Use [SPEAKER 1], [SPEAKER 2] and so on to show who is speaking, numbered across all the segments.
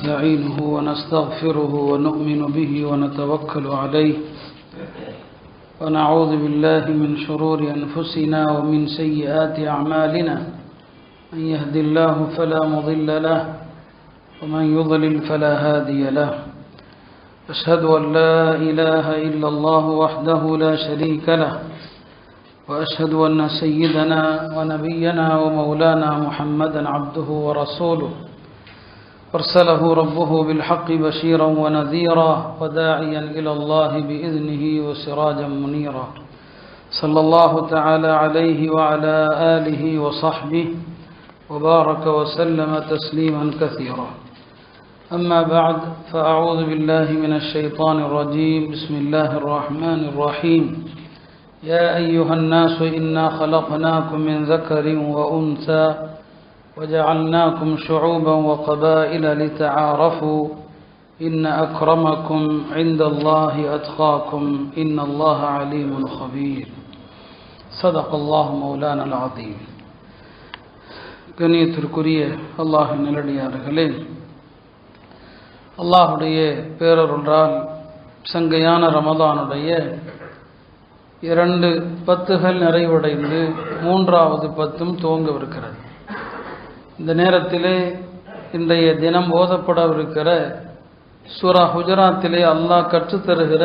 [SPEAKER 1] ونستعينه ونستغفره ونؤمن به ونتوكل عليه ونعوذ بالله من شرور أنفسنا ومن سيئات أعمالنا من يهد الله فلا مضل له ومن يضلل فلا هادي له أشهد أن لا إله إلا الله وحده لا شريك له وأشهد أن سيدنا ونبينا ومولانا محمدا عبده ورسوله أرسله ربه بالحق بشيرا ونذيرا وداعيا إلى الله بإذنه وسراجا منيرا صلى الله تعالى عليه وعلى آله وصحبه وبارك وسلم تسليما كثيرا. أما بعد فأعوذ بالله من الشيطان الرجيم. بسم الله الرحمن الرحيم. يا أيها الناس إنا خلقناكم من ذكر وأنثى وجعلناكم شعوبا وقبائل لتعارفوا إن أكرمكم عند الله أتقاكم إن الله عليم خبير. صدق الله مولانا العظيم. கண்ணியத்திற்குரிய அல்லாஹ்வின் நல்லடியார்களே, அல்லாஹுடைய பேரருளால் சங்கையான ரமதானுடைய 2 பத்துகள் நிறைவடைந்து 3வது பத்தும் துவங்கவிருக்கிறது. இந்த நேரத்திலே இன்றைய தினம் ஓதப்படவிருக்கிற சூரா ஹுஜராத்திலே அல்லாஹ் கற்றுத்தருகிற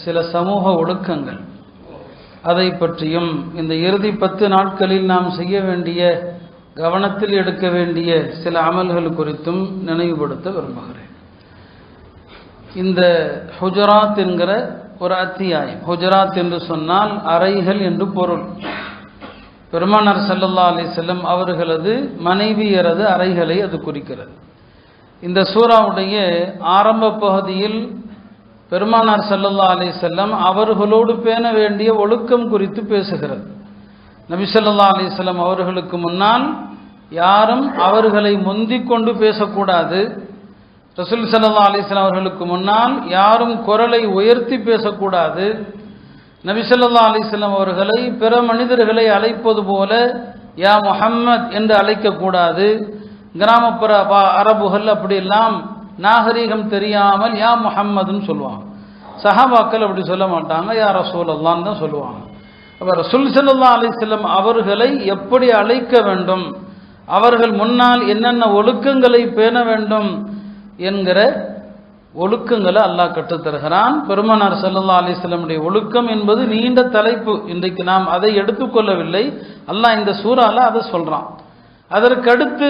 [SPEAKER 1] சில சமூக ஒழுக்கங்கள், அதை பற்றியும் இந்த இறுதி 10 நாட்களில் நாம் செய்ய வேண்டிய, கவனத்தில் எடுக்க வேண்டிய சில அமல்கள் குறித்தும் நினைவுபடுத்த விரும்புகிறேன். இந்த ஹுஜராத் என்கிற ஒரு அத்தியாயம், ஹுஜராத் என்று சொன்னால் அறைகள் என்று பொருள். பெருமானார் ஸல்லல்லாஹு அலைஹி வஸல்லம் அவர்களது மனைவியரது அறைகளை அது குறிக்கிறது. இந்த சூராவுடைய ஆரம்ப பகுதியில் பெருமானார் ஸல்லல்லாஹு அலைஹி வஸல்லம் அவர்களோடு பேண வேண்டிய ஒழுக்கம் குறித்து பேசுகிறது. நபி ஸல்லல்லாஹு அலைஹி வஸல்லம் அவர்களுக்கு முன்னால் யாரும் அவர்களை முந்திக் கொண்டு பேசக்கூடாது. ரசூல் ஸல்லல்லாஹு அலைஹி வஸல்லம் அவர்களுக்கு முன்னால் யாரும் குரலை உயர்த்தி பேசக்கூடாது. நபி ஸல்லல்லாஹு அலைஹி வஸல்லம் அவர்களை பிற மனிதர்களை அழைப்பது போல யா முஹம்மத் என்று அழைக்கக்கூடாது. கிராமப்புற அரபுகள் அப்படியெல்லாம் நாகரீகம் தெரியாமல் யா முஹம்மதுன்னு சொல்லுவாங்க. சஹாபாக்கள் அப்படி சொல்ல மாட்டாங்க, யா ரசூலல்லாஹ்னு தான் சொல்லுவாங்க. அப்போ ரசூல் ஸல்லல்லாஹு அலைஹி வஸல்லம் அவர்களை எப்படி அழைக்க வேண்டும், அவர்கள் முன்னால் என்னென்ன ஒழுக்கங்களை பேண வேண்டும் என்கிற ஒழுக்கங்களை அல்லாஹ் கற்றுத்தருகிறான். பெருமானார் ஸல்லல்லாஹு அலைஹி வஸல்லமுடைய ஒழுக்கம் என்பது நீண்ட தலைப்பு. இன்றைக்கு நாம் அதை எடுத்துக்கொள்ளவில்லை. அல்லாஹ் இந்த சூறால அதை சொல்றான். அதற்கடுத்து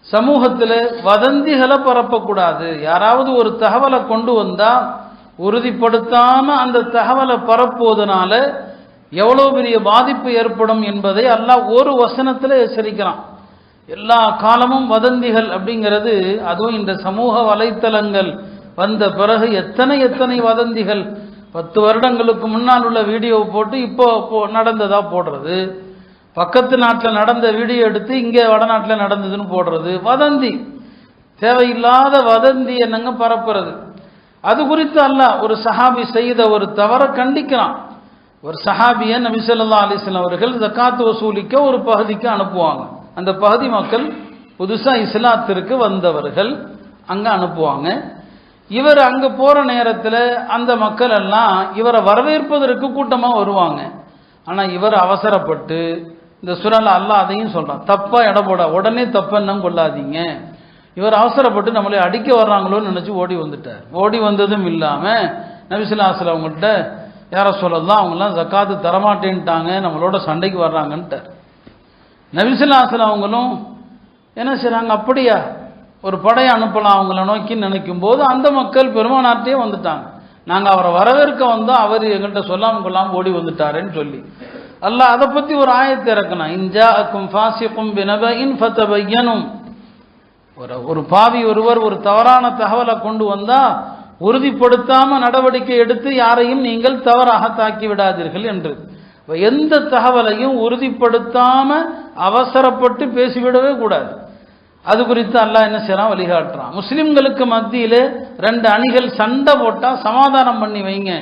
[SPEAKER 1] சமூகத்தில் வதந்திகளை பரப்பக்கூடாது. யாராவது ஒரு தகவலை கொண்டு வந்தா உறுதிப்படுத்தாம அந்த தகவலை பரப்புவதனால எவ்வளவு பெரிய பாதிப்பு ஏற்படும் என்பதை அல்லாஹ் ஒரு வசனத்தில் எச்சரிக்கிறான். எல்லா காலமும் வதந்திகள் அப்படிங்கிறது, அதுவும் இந்த சமூக வலைத்தளங்கள் வந்த பிறகு எத்தனை வதந்திகள். 10 வருடங்களுக்கு முன்னால் உள்ள வீடியோ போட்டு இப்போ நடந்ததா போடுறது, பக்கத்து நாட்டில் நடந்த வீடியோ எடுத்து இங்கே வடநாட்டில் நடந்ததுன்னு போடுறது, வதந்தி, தேவையில்லாத வதந்தி என்னங்க பரப்புறது. அது குறித்து அல்லாஹ் ஒரு சஹாபி செய்த ஒரு தவறை கண்டிக்கிறான். ஒரு சஹாபியை நபி ஸல்லல்லாஹு அலைஹி வஸல்லம் அவர்கள் ஜகாத் வசூலிக்க ஒரு பகுதிக்கு அனுப்புவாங்க. அந்த பகுதி மக்கள் புதுசா இஸ்லாத்திற்கு வந்தவர்கள் அங்க அனுப்புவாங்க. இவர் அங்க போற நேரத்தில் அந்த மக்கள் எல்லாம் இவரை வரவேற்பதற்கு கூட்டமா வருவாங்க. ஆனா இவர் அவசரப்பட்டு, இந்த சூறால அல்லாஹ் அதையும் சொல்றான், தப்பா எடை போட உடனே தப்பெண்ணம் கொள்ளாதீங்க. இவர் அவசரப்பட்டு நம்மளை அடிக்க வர்றாங்களோன்னு நினைச்சு ஓடி வந்துட்டார். ஓடி வந்ததும் இல்லாம நபி ஸல்லல்லாஹு அலைஹி வஸல்லம் அவங்கள்ட்ட யார சொல்லலாம், அவங்கெல்லாம் ஜக்காத்து தரமாட்டேன்ட்டாங்க, நம்மளோட சண்டைக்கு வர்றாங்கன்ட்டார். நபி ஸல்லல்லாஹு அலைஹி வஸல்லம் அவங்களும் என்ன செய்றாங்க, அப்படியா ஒரு படையை அனுப்பலாம் அவங்கள நோக்கி நினைக்கும் போது அந்த மக்கள் பெருமானார்ட்டே வந்துட்டாங்க. நாங்கள் அவரை வரவேற்க வந்தோம், அவர் எங்கள்கிட்ட சொல்லாமல் கொள்ளாமல் ஓடி வந்துட்டாருன்னு சொல்லி அல்லாஹ் அதை பற்றி ஒரு ஆயத்தை இறக்கணும். இன்ஜாஅக்கும் ஃபாஸிகும் பினபஇன் ஃபதபய்யனும். ஒரு பாவி ஒருவர் ஒரு தவறான தகவலை கொண்டு வந்தா உறுதிப்படுத்தாம நடவடிக்கை எடுத்து யாரையும் நீங்கள் தவறாக தாக்கி விடாதீர்கள் என்று. எந்த தகவலையும் உறுதிப்படுத்தாம அவசரப்பட்டு பேசிவிடவே கூடாது. அது குறித்து அல்லாஹ் என்ன செய்யறான், வழிகாட்டுறான். முஸ்லிம்களுக்கு மத்தியிலே 2 அணிகள் சண்டை போட்டா சமாதானம் பண்ணி வைங்க.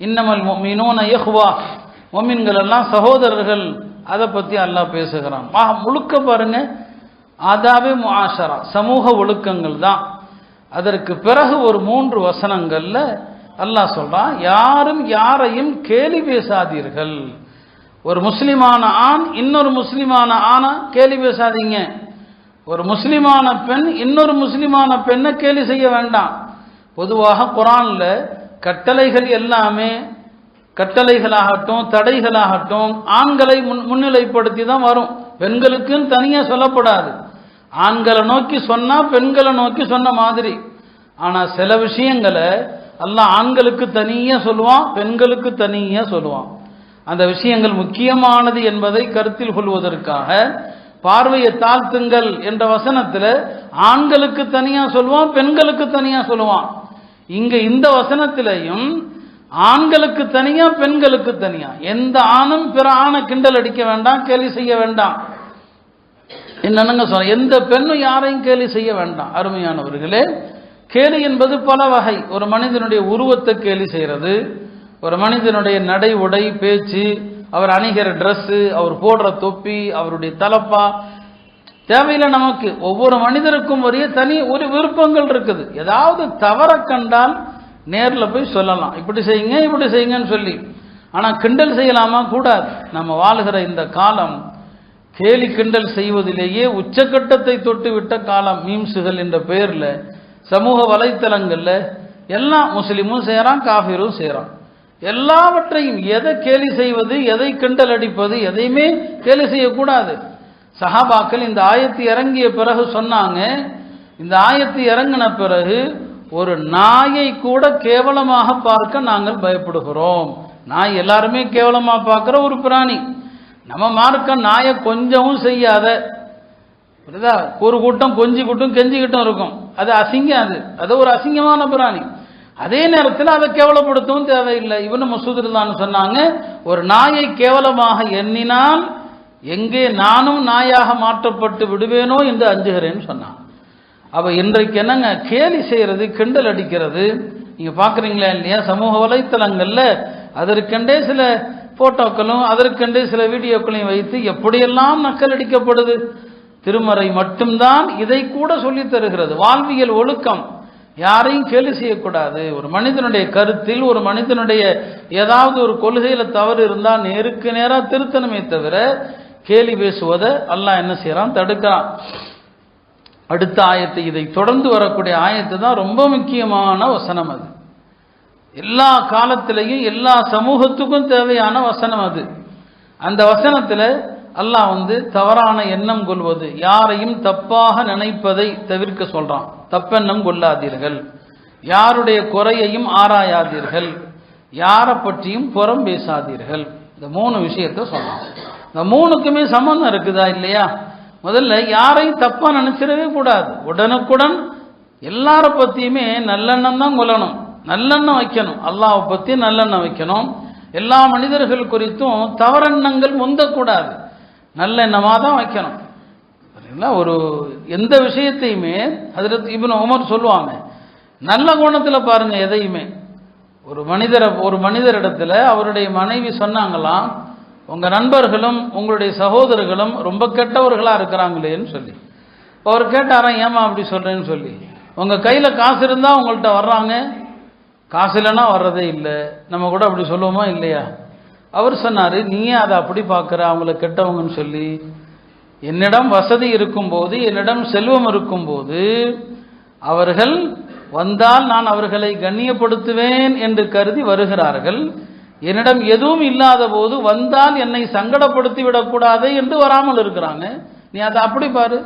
[SPEAKER 1] இன்னமல் முஃமினூன இஹ்வா, முஃமின்கள் எல்லாம் சகோதரர்கள். அதை பத்தி அல்லாஹ் பேசுகிறான். முழுக்க பாருங்க, ஆதாபே முஆஷரா, சமூக ஒழுக்கங்கள் தான். அதற்கு பிறகு ஒரு 3 வசனங்கள்ல அல்லாஹ் சொல்றான், யாரும் யாரையும் கேலி பேசாதீர்கள். ஒரு முஸ்லிமான ஆண் இன்னொரு முஸ்லிமான ஆணை கேலி பேசாதீங்க. ஒரு முஸ்லிமான பெண் இன்னொரு முஸ்லிமான பெண்ணை கேலி செய்ய வேண்டாம். பொதுவாக குர்ஆன்ல கட்டளைகள் எல்லாமே, கட்டளைகளாகட்டும் தடைகளாகட்டும், ஆண்களை முன்னிலைப்படுத்தி தான் வரும். பெண்களுக்குன்னு தனியா சொல்லப்படாது. ஆண்களை நோக்கி சொன்னா பெண்களை நோக்கி சொன்ன மாதிரி. ஆனா சில விஷயங்களை அல்லாஹ் ஆண்களுக்கு தனியா சொல்லுவான், பெண்களுக்கு தனியா சொல்லுவான். அந்த விஷயங்கள் முக்கியமானது என்பதை கருத்தில் கொள்வதற்காக பார்வையை தாழ்த்துங்கள் என்ற வசனத்தில் ஆண்களுக்கு தனியா சொல்லுவான், பெண்களுக்கு தனியா சொல்லுவான். இங்க இந்த வசனத்திலையும் ஆண்களுக்கு தனியா பெண்களுக்கு தனியா. எந்த ஆணும் பிற ஆணை கிண்டல் அடிக்க வேண்டாம், கேலி செய்ய வேண்டாம். என்னங்க சொல்ல, எந்த பெண்ணும் யாரையும் கேலி செய்ய வேண்டாம். அருமையானவர்களே, கேலி என்பது பல வகை. ஒரு மனிதனுடைய உருவத்தை கேலி செய்யறது, ஒரு மனிதனுடைய நடை உடை பேச்சு, அவர் அணிகிற ட்ரெஸ்ஸு, அவர் போடுற தொப்பி, அவருடைய தலப்பா, தேவையில்லை நமக்கு. ஒவ்வொரு மனிதருக்கும் ஒரு விருப்பங்கள் இருக்குது. ஏதாவது தவற கண்டால் நேரில் போய் சொல்லலாம், இப்படி செய்யுங்க இப்படி செய்யுங்கன்னு சொல்லி. ஆனால் கிண்டல் செய்யலாமா? கூடாது. நம்ம வாழ்கிற இந்த காலம் கேலி கிண்டல் செய்வதிலேயே உச்சக்கட்டத்தை தொட்டு விட்ட காலம். மீம்ஸுகள் என்ற பெயரில் சமூக வலைத்தளங்களில் எல்லாம் முஸ்லீமும் செய்கிறான், காஃபிரும் செய்கிறான். எல்லாவற்றையும் எதை கேலி செய்வது, எதை கிண்டல் அடிப்பது, எதையுமே கேலி செய்யக்கூடாது. சஹாபாக்கள் இந்த ஆயத்து இறங்கிய பிறகு சொன்னாங்க, இந்த ஆயத்து இறங்கின பிறகு ஒரு நாயை கூட கேவலமாக பார்க்க நாங்கள் பயப்படுகிறோம். நாய் எல்லாருமே கேவலமாக பார்க்குற ஒரு பிராணி. நம்ம மார்க்க நாயை கொஞ்சமும் செய்யாத, புரியுதா? ஒரு கூட்டம் கொஞ்சிக்கிட்டும் கெஞ்சிக்கிட்டும் இருக்கும், அது அசிங்கம். அது ஒரு அசிங்கமான பிராணி. அதே நேரத்தில் அதை கேவலப்படுத்தவும் தேவையில்லை. இப்னு மஸ்ஊத் ரலியல்லாஹு சொன்னாங்க, ஒரு நாயை கேவலமாக எண்ணினால் எங்கே நானும் நாயாக மாற்றப்பட்டு விடுவேனோ என்று அஞ்சுகிறேன்னு சொன்னாங்க. அப்ப இன்றைக்கு என்னங்க, கேலி செய்யறது, கிண்டல் அடிக்கிறது நீங்க பாக்குறீங்களா இல்லையா? சமூக வலைத்தளங்கள்ல அதற்கெண்டே சில போட்டோக்களும் அதற்கெண்டே சில வீடியோக்களையும் வைத்து எப்படியெல்லாம் நக்கல் அடிக்கப்படுது. திருமறை மட்டும்தான் இதை கூட சொல்லி தருகிறது. வாழ்வியல் ஒழுக்கம், யாரையும் கேலி செய்யக்கூடாது. ஒரு மனிதனுடைய கருத்தில், ஒரு மனிதனுடைய ஏதாவது ஒரு கொள்கையில தவறு இருந்தால் நேருக்கு நேராக திருத்தணுமே தவிர கேலி பேசுவதை அல்லாஹ் என்ன செய்யறான்? தடுக்கிறான். அடுத்த ஆயத்து, இதை தொடர்ந்து வரக்கூடிய ஆயத்து தான் ரொம்ப முக்கியமான வசனம். அது எல்லா காலத்திலையும் எல்லா சமூகத்துக்கும் தேவையான வசனம். அது அந்த வசனத்தில் அல்லாஹ் தவறான எண்ணம் கொள்வது, யாரையும் தப்பாக நினைப்பதை தவிர்க்க சொல்றான். தப்பெண்ணம் கொள்ளாதீர்கள், யாருடைய குறையையும் ஆராயாதீர்கள், யாரை பற்றியும் புறம் பேசாதீர்கள். இந்த 3 விஷயத்தை சொல்றான். இந்த 3க்குமே சம்பந்தம் இருக்குதா இல்லையா? முதல்ல யாரையும் தப்பா நினைச்சிடவே கூடாது. உடனுக்குடன் எல்லார பத்தியுமே நல்லெண்ணம் தான் கொள்ளணும், நல்லெண்ணம் வைக்கணும். அல்லாஹ்வை பத்தி நல்லெண்ணம் வைக்கணும். எல்லா மனிதர்கள் குறித்தும் தவறெண்ணங்கள் முந்தக்கூடாது, நல்லெண்ணமாக தான் வைக்கணும். ஒரு எந்த விஷயத்தையுமே ஹஜ்ரத் இப்னு உமர் சொல்லுவாங்க, நல்ல கோணத்தில் பாருங்க எதையுமே. ஒரு மனிதரிடத்துல அவருடைய மனைவி சொன்னாங்களாம், உங்க நண்பர்களும் உங்களுடைய சகோதரர்களும் ரொம்ப கெட்டவர்களா இருக்கிறாங்களேன்னு சொல்லி. அவர் கேட்டாராம், ஏமா அப்படி சொல்றேன்னு சொல்லி. உங்க கையில காசு இருந்தா உங்கள்கிட்ட வர்றாங்க, காசு இல்லைன்னா வர்றதே இல்லை. நம்ம கூட அப்படி சொல்லுவோமா இல்லையா? அவர் சொன்னாரு, நீயே அதை அப்படி பார்க்குற அவங்கள கெட்டவங்கன்னு சொல்லி. என்னிடம் வசதி இருக்கும்போது, என்னிடம் செல்வம் இருக்கும்போது அவர்கள் வந்தால் நான் அவர்களை கண்ணியப்படுத்துவேன் என்று கருதி வருகிறார்கள். என்னிடம் எதுவும் இல்லாத போது வந்தால் என்னை சங்கடப்படுத்தி விடக்கூடாது என்று வராமல் இருக்கிறாங்க. நீ அதை அப்படி பாரு,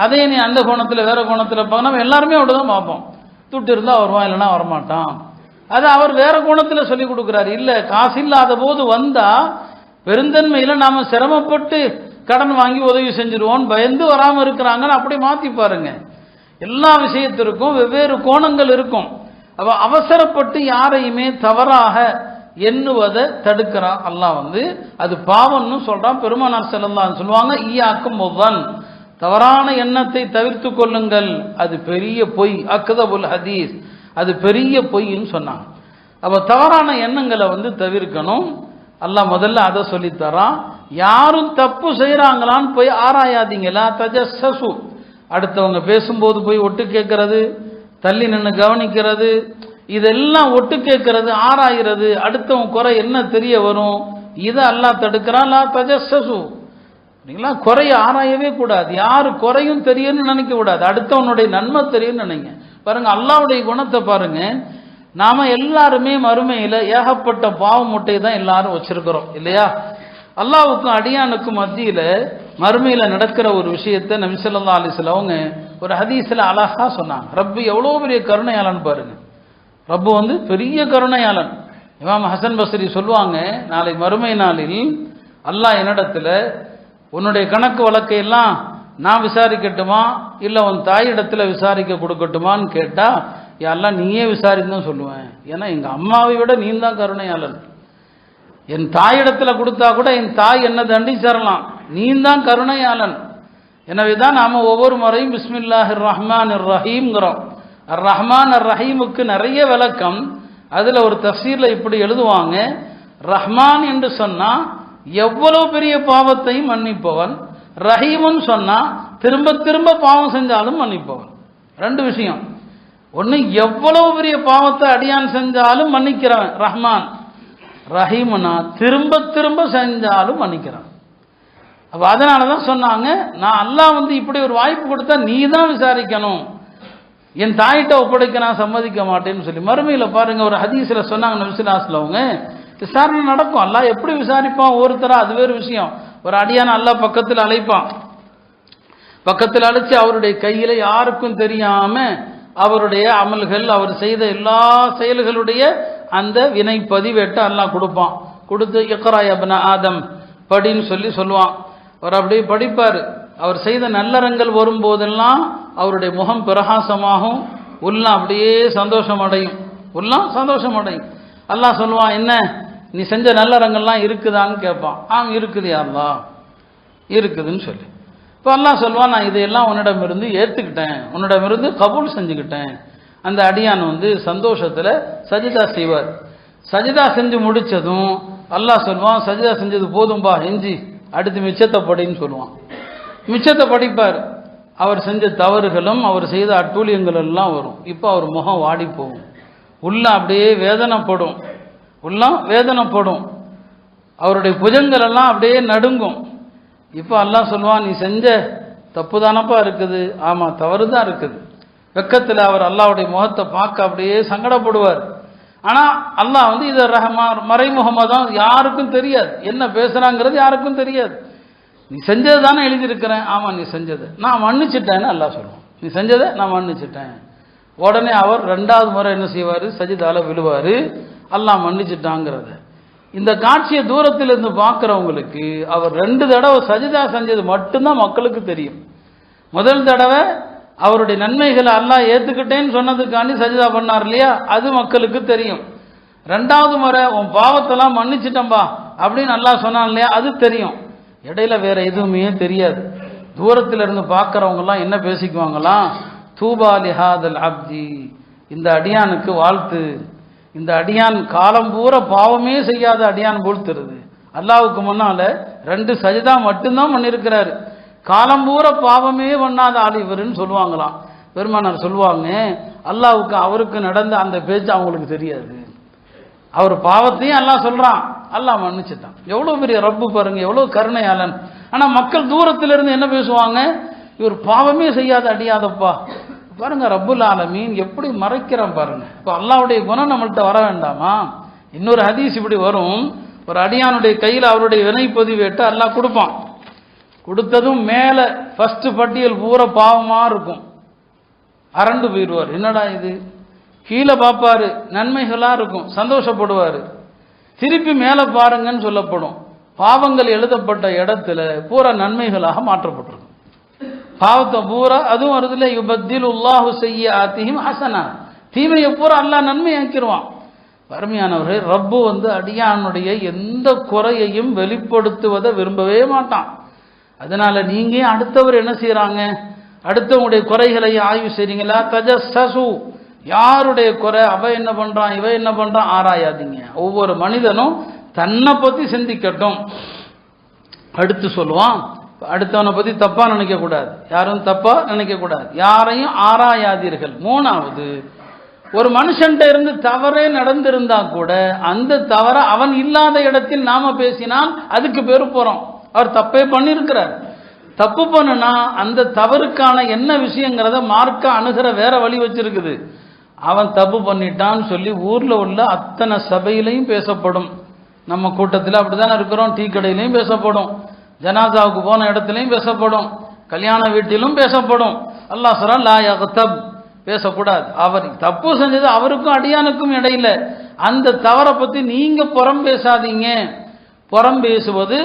[SPEAKER 1] அதே நீ அந்த கோணத்தில் வேற கோணத்தில் பார்க்க, நம்ம எல்லாருமே அப்படிதான் பார்ப்போம். துட்டு இருந்தால் வருவான், இல்லைன்னா வரமாட்டான். அது அவர் வேற கோணத்தில் சொல்லி கொடுக்குறாரு. இல்லை, காசு இல்லாத போது வந்தா பெருந்தன்மையில் நாம சிரமப்பட்டு கடன் வாங்கி உதவி செஞ்சிருவோம், பயந்து வராமல் இருக்கிறாங்கன்னு அப்படி மாற்றி பாருங்க. எல்லா விஷயத்திற்கும் வெவ்வேறு கோணங்கள் இருக்கும். அப்ப அவசரப்பட்டு யாரையுமே தவறாக எண்ணுவதை தடுக்கிறான் அல்லாஹ். அது பாவம்னு சொல்றான். பெருமானார் ஸல்லல்லாஹு அலைஹி சொல்லுவாங்க, ஈயாக்கும் முவ்வன், தவறான எண்ணத்தை தவிர்த்து கொள்ளுங்கள், அது பெரிய பொய். அக்தபுல் ஹதீஸ், அது பெரிய பொய்ன்னு சொன்னாங்க. அப்ப தவறான எண்ணங்களை தவிர்க்கணும். அல்லாஹ் முதல்ல அதை சொல்லித்தரான். யாரும் தப்பு செய்யறாங்களான்னு போய் ஆராயாதீங்களா, தஜஸ்ஸசு, அடுத்தவங்க பேசும்போது போய் ஒட்டு கேட்கறது, தள்ளி நின்று கவனிக்கிறது, இதெல்லாம் ஒட்டு கேட்கறது, ஆராயிறது, அடுத்தவன் குறை என்ன தெரிய வரும், இதை அல்லாஹ் தடுக்கிறான். லா தஜஸ்ஸசு, சரிங்களா? குறைய ஆராயவே கூடாது, யாரு குறையும் தெரியும்னு நினைக்க கூடாது, அடுத்தவனுடைய நன்மை தெரியும்னு நினைங்க. பாருங்க அல்லாஹ்வுடைய குணத்தை பாருங்க. நாம எல்லாருமே மறுமையில ஏகப்பட்ட பாவ முட்டையை தான் எல்லாரும் வச்சிருக்கிறோம் இல்லையா? அல்லாஹ்வுக்கும் அடியானுக்கும் மத்தியில மறுமையில நடக்கிற ஒரு விஷயத்தை நபி ஸல்லல்லாஹு அலைஹி வஸல்லம் அவங்க ஒரு ஹதீஸ்ல அழகா சொன்னாங்க. ரப்பு எவ்வளவு பெரிய கருணையாளன் பாருங்க. ரப்பு பெரிய கருணையாளன். இமாம் ஹசன் பஸ்ரி சொல்லுவாங்க, நாளை மறுமை நாளில் அல்லாஹ் என்னிடத்துல உன்னுடைய கணக்கு வழக்கையெல்லாம் நான் விசாரிக்கட்டுமா இல்ல உன் தாயிடத்துல விசாரிக்க கொடுக்கட்டுமான்னு கேட்டா, எல்லாம் நீயே விசாரின்னு சொல்லுவேன். ஏன்னா எங்க அம்மாவை விட நீ தான் கருணையாளன். என் தாயிடத்துல கொடுத்தா கூட என் தாய் என்ன தண்டிச்சிடலாம், நீ தான் கருணையாளன். எனவேதான் நாம ஒவ்வொரு முறையும் பிஸ்மில்லாஹிர் ரஹ்மானிர் ரஹீம்ங்கிறோம். அர் ரஹ்மான் அர் ரஹீமுக்கு நிறைய விளக்கம். அதுல ஒரு தஃசீர்ல இப்படி எழுதுவாங்க, ரஹ்மான் என்று சொன்னா எவ்வளவு பெரிய பாவத்தையும் மன்னிப்பவன், ரஹீமுன்னு சொன்னா திரும்ப திரும்ப பாவம் செஞ்சாலும் மன்னிப்பவன். ரெண்டு விஷயம். ஒன்னு எவ்வளவு பெரிய பாவத்தை அடியான் செஞ்சாலும் மன்னிக்கிறவன் ரஹ்மான். ரஹீம்னா திரும்ப திரும்ப செஞ்சாலும் மன்னிக்கிறான். அப்ப அதனாலதான் சொன்னாங்க, நான் அல்லாஹ் இப்படி ஒரு வாய்ப்பு கொடுத்தா நீ தான் விசாரிக்கணும், என் தாயிட்ட ஒப்படைக்க நான் சம்மதிக்க மாட்டேன்னு சொல்லி. மறுமையில பாருங்க ஒரு ஹதீஸ்ல சொன்னாங்க நபி ஸல்லல்லாஹு அலைஹி வஸல்லம் அவங்க, விசாரணை நடக்கும். அல்லாஹ் எப்படி விசாரிப்பான் ஒருத்தரா அது வேறு விஷயம். ஒரு அடியான அல்லாஹ் பக்கத்தில் அழைப்பான். பக்கத்தில் அழைச்சு அவருடைய கையில யாருக்கும் தெரியாம அவருடைய அமல்கள், அவர் செய்த எல்லா செயல்களுடைய அந்த வினை பதிவேட்ட அல்லாஹ் கொடுப்பான். கொடுத்து இக்ரா யா இப்ன ஆதம் படின்னு சொல்லுவான். அவர் அப்படியே படிப்பார். அவர் செய்த நல்லறங்கள் வரும்போதெல்லாம் அவருடைய முகம் பிரகாசமாகும், உள்ளம் அப்படியே சந்தோஷம் அடையும், உள்ளம் சந்தோஷம் அடையும். அல்லாஹ் சொல்லுவான், என்ன நீ செஞ்ச நல்லறங்கள்லாம் இருக்குதான்னு கேட்பான். இருக்குது யா அல்லாஹ் இருக்குதுன்னு சொல்லி. இப்போ அல்லாஹ் சொல்லுவான், நான் இதையெல்லாம் உன்னிடமிருந்து ஏற்றுக்கிட்டேன், உன்னிடமிருந்து கபூல் செஞ்சுக்கிட்டேன். அந்த அடியான் சந்தோஷத்துல சஜிதா செய்வார். சஜிதா செஞ்சு முடிச்சதும் அல்லாஹ் சொல்லுவான், சஜிதா செஞ்சது போதும்பா, எஞ்சி அடுத்து மிச்சத்தை படின்னு சொல்லுவான். மிச்சத்தை படிப்பார். அவர் செஞ்ச தவறுகளும் அவர் செய்த அட்டூழியங்கள் எல்லாம் வரும். இப்போ அவர் முகம் வாடி போகும், உள்ள அப்படியே வேதனைப்படும், உள்ளம் வேதனைப்படும், அவருடைய புஜங்கள் எல்லாம் அப்படியே நடுங்கும். இப்போ அல்லாஹ் சொல்லுவான், நீ செஞ்ச தப்பு தானப்பா இருக்குது. ஆமா தவறு தான் இருக்குது. வெக்கத்தில் அவர் அல்லாஹ்வுடைய முகத்தை பார்க்க அப்படியே சங்கடப்படுவார். ஆனா அல்லாஹ் இதை மறைமுகமாக தான், யாருக்கும் தெரியாது, என்ன பேசுறாங்கிறது யாருக்கும் தெரியாது. நீ செஞ்சது தானே எழுதியிருக்கிறேன். ஆமா நீ செஞ்சது நான் மன்னிச்சிட்டேன்னு அல்லாஹ் சொல்லுவான். நீ செஞ்சதை நான் மன்னிச்சிட்டேன். உடனே அவர் ரெண்டாவது முறை என்ன செய்வார், சஜிதால விழுவாரு, அல்லாஹ் மன்னிச்சிட்டாங்கிறத. இந்த காட்சியை தூரத்தில் இருந்து பார்க்குறவங்களுக்கு அவர் 2 தடவை சஜிதா செஞ்சது மட்டும்தான் மக்களுக்கு தெரியும். முதல் தடவை அவருடைய நன்மைகளை அல்லாஹ் ஏற்றுக்கிட்டேன்னு சொன்னதுக்காண்டி சஜிதா பண்ணார் இல்லையா, அது மக்களுக்கு தெரியும். 2வது முறை உன் பாவத்தெல்லாம் மன்னிச்சிட்டம்பா அப்படின்னு அல்லாஹ் சொன்னான் இல்லையா, அது தெரியும். இடையில வேற எதுவுமே தெரியாது. தூரத்தில் இருந்து பார்க்குறவங்கலாம் என்ன பேசிக்குவாங்களாம், தூபா லிஹாதல் அப்தி, இந்த அடியானுக்கு வாழ்த்து, இந்த அடியான் காலம் பூரா பாவமே செய்யாத அடியான் போல் தெரியுது. அல்லாஹ்வுக்கு முன்னால 2 சஜிதா மட்டும்தான் பண்ணியிருக்கிறாரு, காலம் பூரா பாவமே பண்ணாத ஆள் இவருன்னு சொல்லுவாங்களாம். பெருமானார் சொல்லுவாங்க, அல்லாஹ்வுக்கு அவருக்கு நடந்த அந்த பேச்சு அவங்களுக்கு தெரியாது. அவர் பாவத்தையும் அல்லாஹ் சொல்றான், அல்லாஹ் மன்னிச்சுட்டான். எவ்வளவு பெரிய ரப்பு பாருங்க, எவ்வளவு கருணையாளன். ஆனா மக்கள் தூரத்திலிருந்து என்ன பேசுவாங்க, இவர் பாவமே செய்யாத அடியாதப்பா. பாருங்க ரப்புல் ஆலமீன் எப்படி மறைக்கிறான் பாருங்க. இப்போ அல்லாஹ்வுடைய குணம் நம்மள்கிட்ட வர வேண்டாமா? இன்னொரு ஹதீஸ் இப்படி வரும், ஒரு அடியானுடைய கையில் அவருடைய வினை பதிவேட்டு அல்லாஹ் கொடுப்பான். கொடுத்ததும் மேல ஃபர்ஸ்ட் பட்டியல் பூரா பாவமா இருக்கும். அரண்டு போயிடுவார், என்னடா இது. கீழே பார்ப்பாரு, நன்மைகளா இருக்கும், சந்தோஷப்படுவாரு. திருப்பி மேலே பாருங்கன்னு சொல்லப்படும், பாவங்கள் எழுதப்பட்ட இடத்துல பூரா நன்மைகளாக மாற்றப்பட்டிருக்கும். பாவத்தை பூரா அதுவும் வருதுல, யுபத்திலுல்லாஹு ஸய்யிஆத்திஹிம் ஹஸனா, தீமையை பூரா அல்லாஹ் நன்மை ஆக்கிடுவான். வறுமையானவர்கள் ரப்பு அடியானுடைய எந்த குறையையும் வெளிப்படுத்துவதை விரும்பவே மாட்டான். அதனால நீங்க அடுத்தவர் என்ன செய்யறாங்க, அடுத்தவங்களுடைய குறைகளை ஆய்வு செய்றீங்களா, தஜஸ்ஸசு, யாருடைய குறை, அவ என்ன பண்றான் இவ என்ன பண்றான் ஆராயாதீங்க. ஒவ்வொரு மனிதனும் தன்னை பத்தி சிந்திக்கட்டும். அடுத்து சொல்லுவான், அடுத்தவனை பற்றி தப்பாக நினைக்கக்கூடாது, யாரும் தப்பாக நினைக்கக்கூடாது, யாரையும் ஆராயாதீர்கள். மூணாவது, ஒரு மனுஷன்ட்ட இருந்து தவறே நடந்திருந்தா கூட அந்த தவற அவன் இல்லாத இடத்தில் நாம பேசினால் அதுக்கு பேரு போறோம். அவர் தப்பே பண்ணியிருக்கிறார், தப்பு பண்ணுனா அந்த தவறுக்கான என்ன விஷயங்கிறத மார்க்க அணுகிற வேற வழி வச்சிருக்குது. அவன் தப்பு பண்ணிட்டான்னு சொல்லி ஊர்ல உள்ள அத்தனை சபையிலையும் பேசப்படும். நம்ம கூட்டத்தில் அப்படித்தானே இருக்கிறோம், டீ கடையிலையும் பேசப்படும், ஜனாசாவுக்கு போன இடத்துலையும் பேசப்படும், கல்யாண வீட்டிலும் பேசப்படும். அல்லாஹ் சொல்றான் லா யக்தப், பேசக்கூடாது. அவர் தப்பு செஞ்சது அவருக்கும் அடியானுக்கும் இடையில, அந்த தவறை பத்தி நீங்க புறம் பேசாதீங்க. புறம் பேசுவது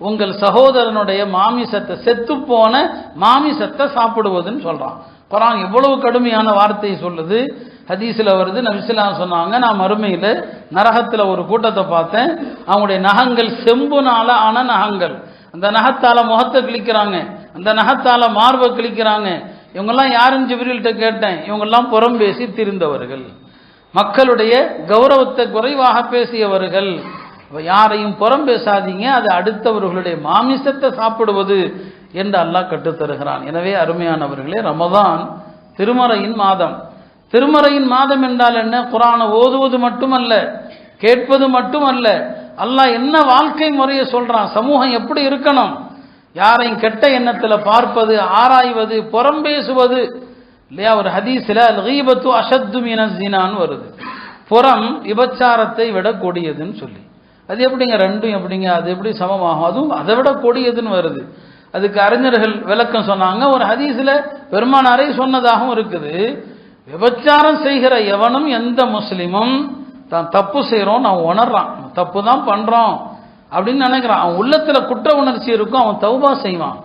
[SPEAKER 1] உங்கள் சகோதரனுடைய மாமிசத்தை, செத்து போன மாமிசத்தை சாப்பிடுவதுன்னு சொல்றான். குர்ஆன் எவ்வளவு கடுமையான வார்த்தையை சொல்லுது. ஹதீஸ்ல வருது, நபி ஸல்லல்லாஹு அலைஹி வஸல்லம் சொன்னாங்க, நான் மறுமையில நரகத்துல ஒரு கூட்டத்தை பார்த்தேன், அவங்களுடைய நகங்கள் செம்புனால ஆன நகங்கள், அந்த நகத்தால முகத்தை கிழிக்கிறாங்க, அந்த நகத்தால மார்பை கிழிக்கிறாங்க. இவங்கெல்லாம் யாருன்னு ஜிப்ரீல்கிட்ட கேட்டேன், இவங்கெல்லாம் புறம் பேசி திரிந்தவர்கள், மக்களுடைய கௌரவத்தை குறைவாக பேசியவர்கள். யாரையும் புறம் பேசாதீங்க, அது அடுத்தவர்களுடைய மாமிசத்தை சாப்பிடுவது என்று அல்லாஹ் கற்றுத்தருகிறான். எனவே அருமையானவர்களே, ரமதான் திருமறையின் மாதம். திருமறையின் மாதம் என்றால் என்ன? குர்ஆனை ஓதுவது மட்டுமல்ல, கேட்பது மட்டுமல்ல, அல்லாஹ் என்ன வாழ்க்கை முறையை சொல்றான், சமூகம் எப்படி இருக்கணும், யாரையும் கெட்ட எண்ணத்துல பார்ப்பது, ஆராய்வது, புறம் பேசுவது இல்லையா? ஒரு ஹதீஸ்ல அல் கீபத்து அஷத்து மினஸ் ஸினான்னு வருது, புறம் விபச்சாரத்தை விட கொடியதுன்னு சொல்லி. அது எப்படிங்க, ரெண்டும் எப்படிங்க, அது எப்படி சமமாகும்? அதுவும் அதை விட கொடியதுன்னு வருது. அதுக்கு அறிஞர்கள் விளக்கம் சொன்னாங்க. ஒரு ஹதீஸ்ல பெருமானாரை சொன்னதாகவும் இருக்குது, விபச்சாரம் செய்கிற எவனும் எந்த முஸ்லிமும் தான் தப்பு செய்யறோம், நான் உணர்றான், தப்பு தான் பண்றோம் அப்படின்னு நினைக்கிறான், அவன் உள்ளத்துல குற்ற உணர்ச்சி இருக்கும், அவன் தௌபா செய்வான்.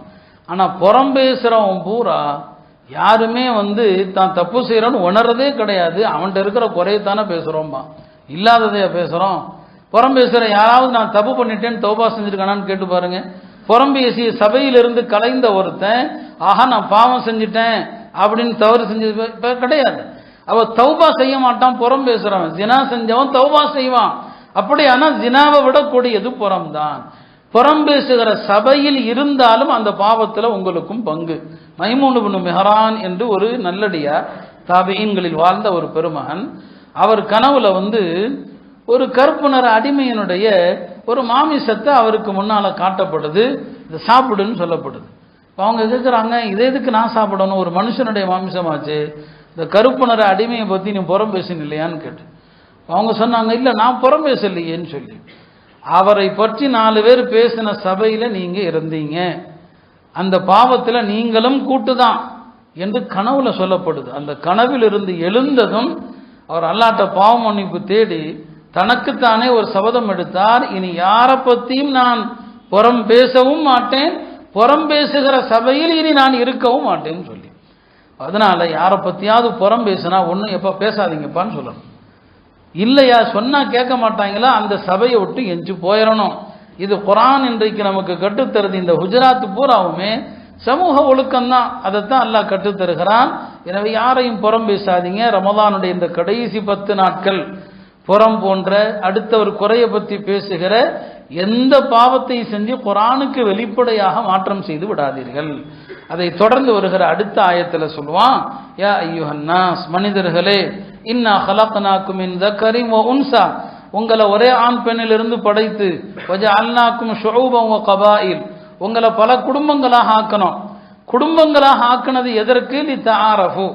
[SPEAKER 1] ஆனா புறம் பேசுறவன் பூரா யாருமே தான் தப்பு செய்யறோன்னு உணர்றதே கிடையாது. அவன்கிட்ட இருக்கிற குறையத்தானே பேசுறோம்பா, இல்லாததைய பேசுறோம். புறம் பேசுற யாராவது நான் தப்பு பண்ணிட்டேன்னு தௌபா செஞ்சிருக்கானான்னு கேட்டு பாருங்க. புறம் பேசி சபையிலிருந்து கலைந்த ஒருத்தன், ஆஹா நான் பாவம் செஞ்சுட்டேன் அப்படின்னு தவறு செஞ்சது கிடையாது. அவ தௌபா செய்ய மாட்டான், புறம் பேசுறவன். ஜினா செஞ்சவன் தௌபா செய்வான். அப்படியானா ஜினாவை விட கூடியது புறம் தான். புறம் பேசுகிற சபையில் இருந்தாலும் அந்த பாவத்தில் உங்களுக்கும் பங்கு. மைமூன் இப்னு மிஹ்ரான் என்று ஒரு நல்லடியார், தாபிஈன்களில் வாழ்ந்த ஒரு பெருமகன், அவர் கனவுல ஒரு கருப்பு நிற அடிமையினுடைய ஒரு மாமிசத்தை அவருக்கு முன்னால காட்டப்படுது, இதை சாப்பிடுன்னு சொல்லப்படுது. அவங்க கேட்குறாங்க, இதே எதுக்கு நான் சாப்பிடணும், ஒரு மனுஷனுடைய மாமிசமாச்சு, இந்த கருப்பு நிற அடிமையை பற்றி நீ புறம் பேசின இல்லையான்னு கேட்டு அவங்க சொன்னாங்க, இல்லை நான் புறம் பேசலையேன்னு சொல்லி. அவரை பற்றி 4 பேர் பேசின சபையில் நீங்க இருந்தீங்க, அந்த பாவத்தில் நீங்களும் கூட்டுதான் என்று கனவுல சொல்லப்படுது. அந்த கனவில் இருந்து எழுந்ததும் அவர் அல்லாஹ்ட்ட பாவ மன்னிப்பு தேடி தனக்குத்தானே ஒரு சபதம் எடுத்தார், இனி யாரை பற்றியும் நான் புறம் பேசவும் மாட்டேன், புறம் பேசுகிற சபையில் இனி நான் இருக்கவும் மாட்டேன்னு சொல்லி. அதனால யாரை பற்றியாவது புறம் பேசினா ஒன்றும் எப்போ பேசாதீங்கப்பான்னு சொல்லணும். இல்லையா சொன்னா கேட்க மாட்டாங்களா, அந்த சபையை விட்டு எஞ்சி போயிடணும். இது குர்ஆன் இன்றைக்கு நமக்கு கற்றுத்தருது. இந்த ஹுஜராத் பூராவுமே சமூக ஒழுக்கம்தான், அதைத்தான் அல்லாஹ் கற்றுத்தருகிறான். எனவே யாரையும் புறம் பேசாதீங்க. ரமதானுடைய இந்த கடைசி 10 நாட்கள் புறம் போன்ற அடுத்தவர் குறைய பற்றி பேசுகிற எந்த பாவத்தையும் செஞ்சு குர்ஆனுக்கு வெளிப்படையாக மாற்றம் செய்து விடாதீர்கள். அதை தொடர்ந்து வருகிற அடுத்த ஆயத்தில் சொல்லுவான், யா அய்யுஹன்னாஸ், மனிதர்களே, இன்னா ஹலக்னாக்கும் மின் ذكرٍ وأنثى, உங்களை ஒரே ஆண் பெண்ணிலிருந்து படைத்து, வஜஅல்னாக்கும் ஷுஊபன் வகபாயில், உங்களை பல குடும்பங்களாக ஆக்கணும். குடும்பங்களாக ஆக்கினது எதற்கு? லிதஆரஃபு,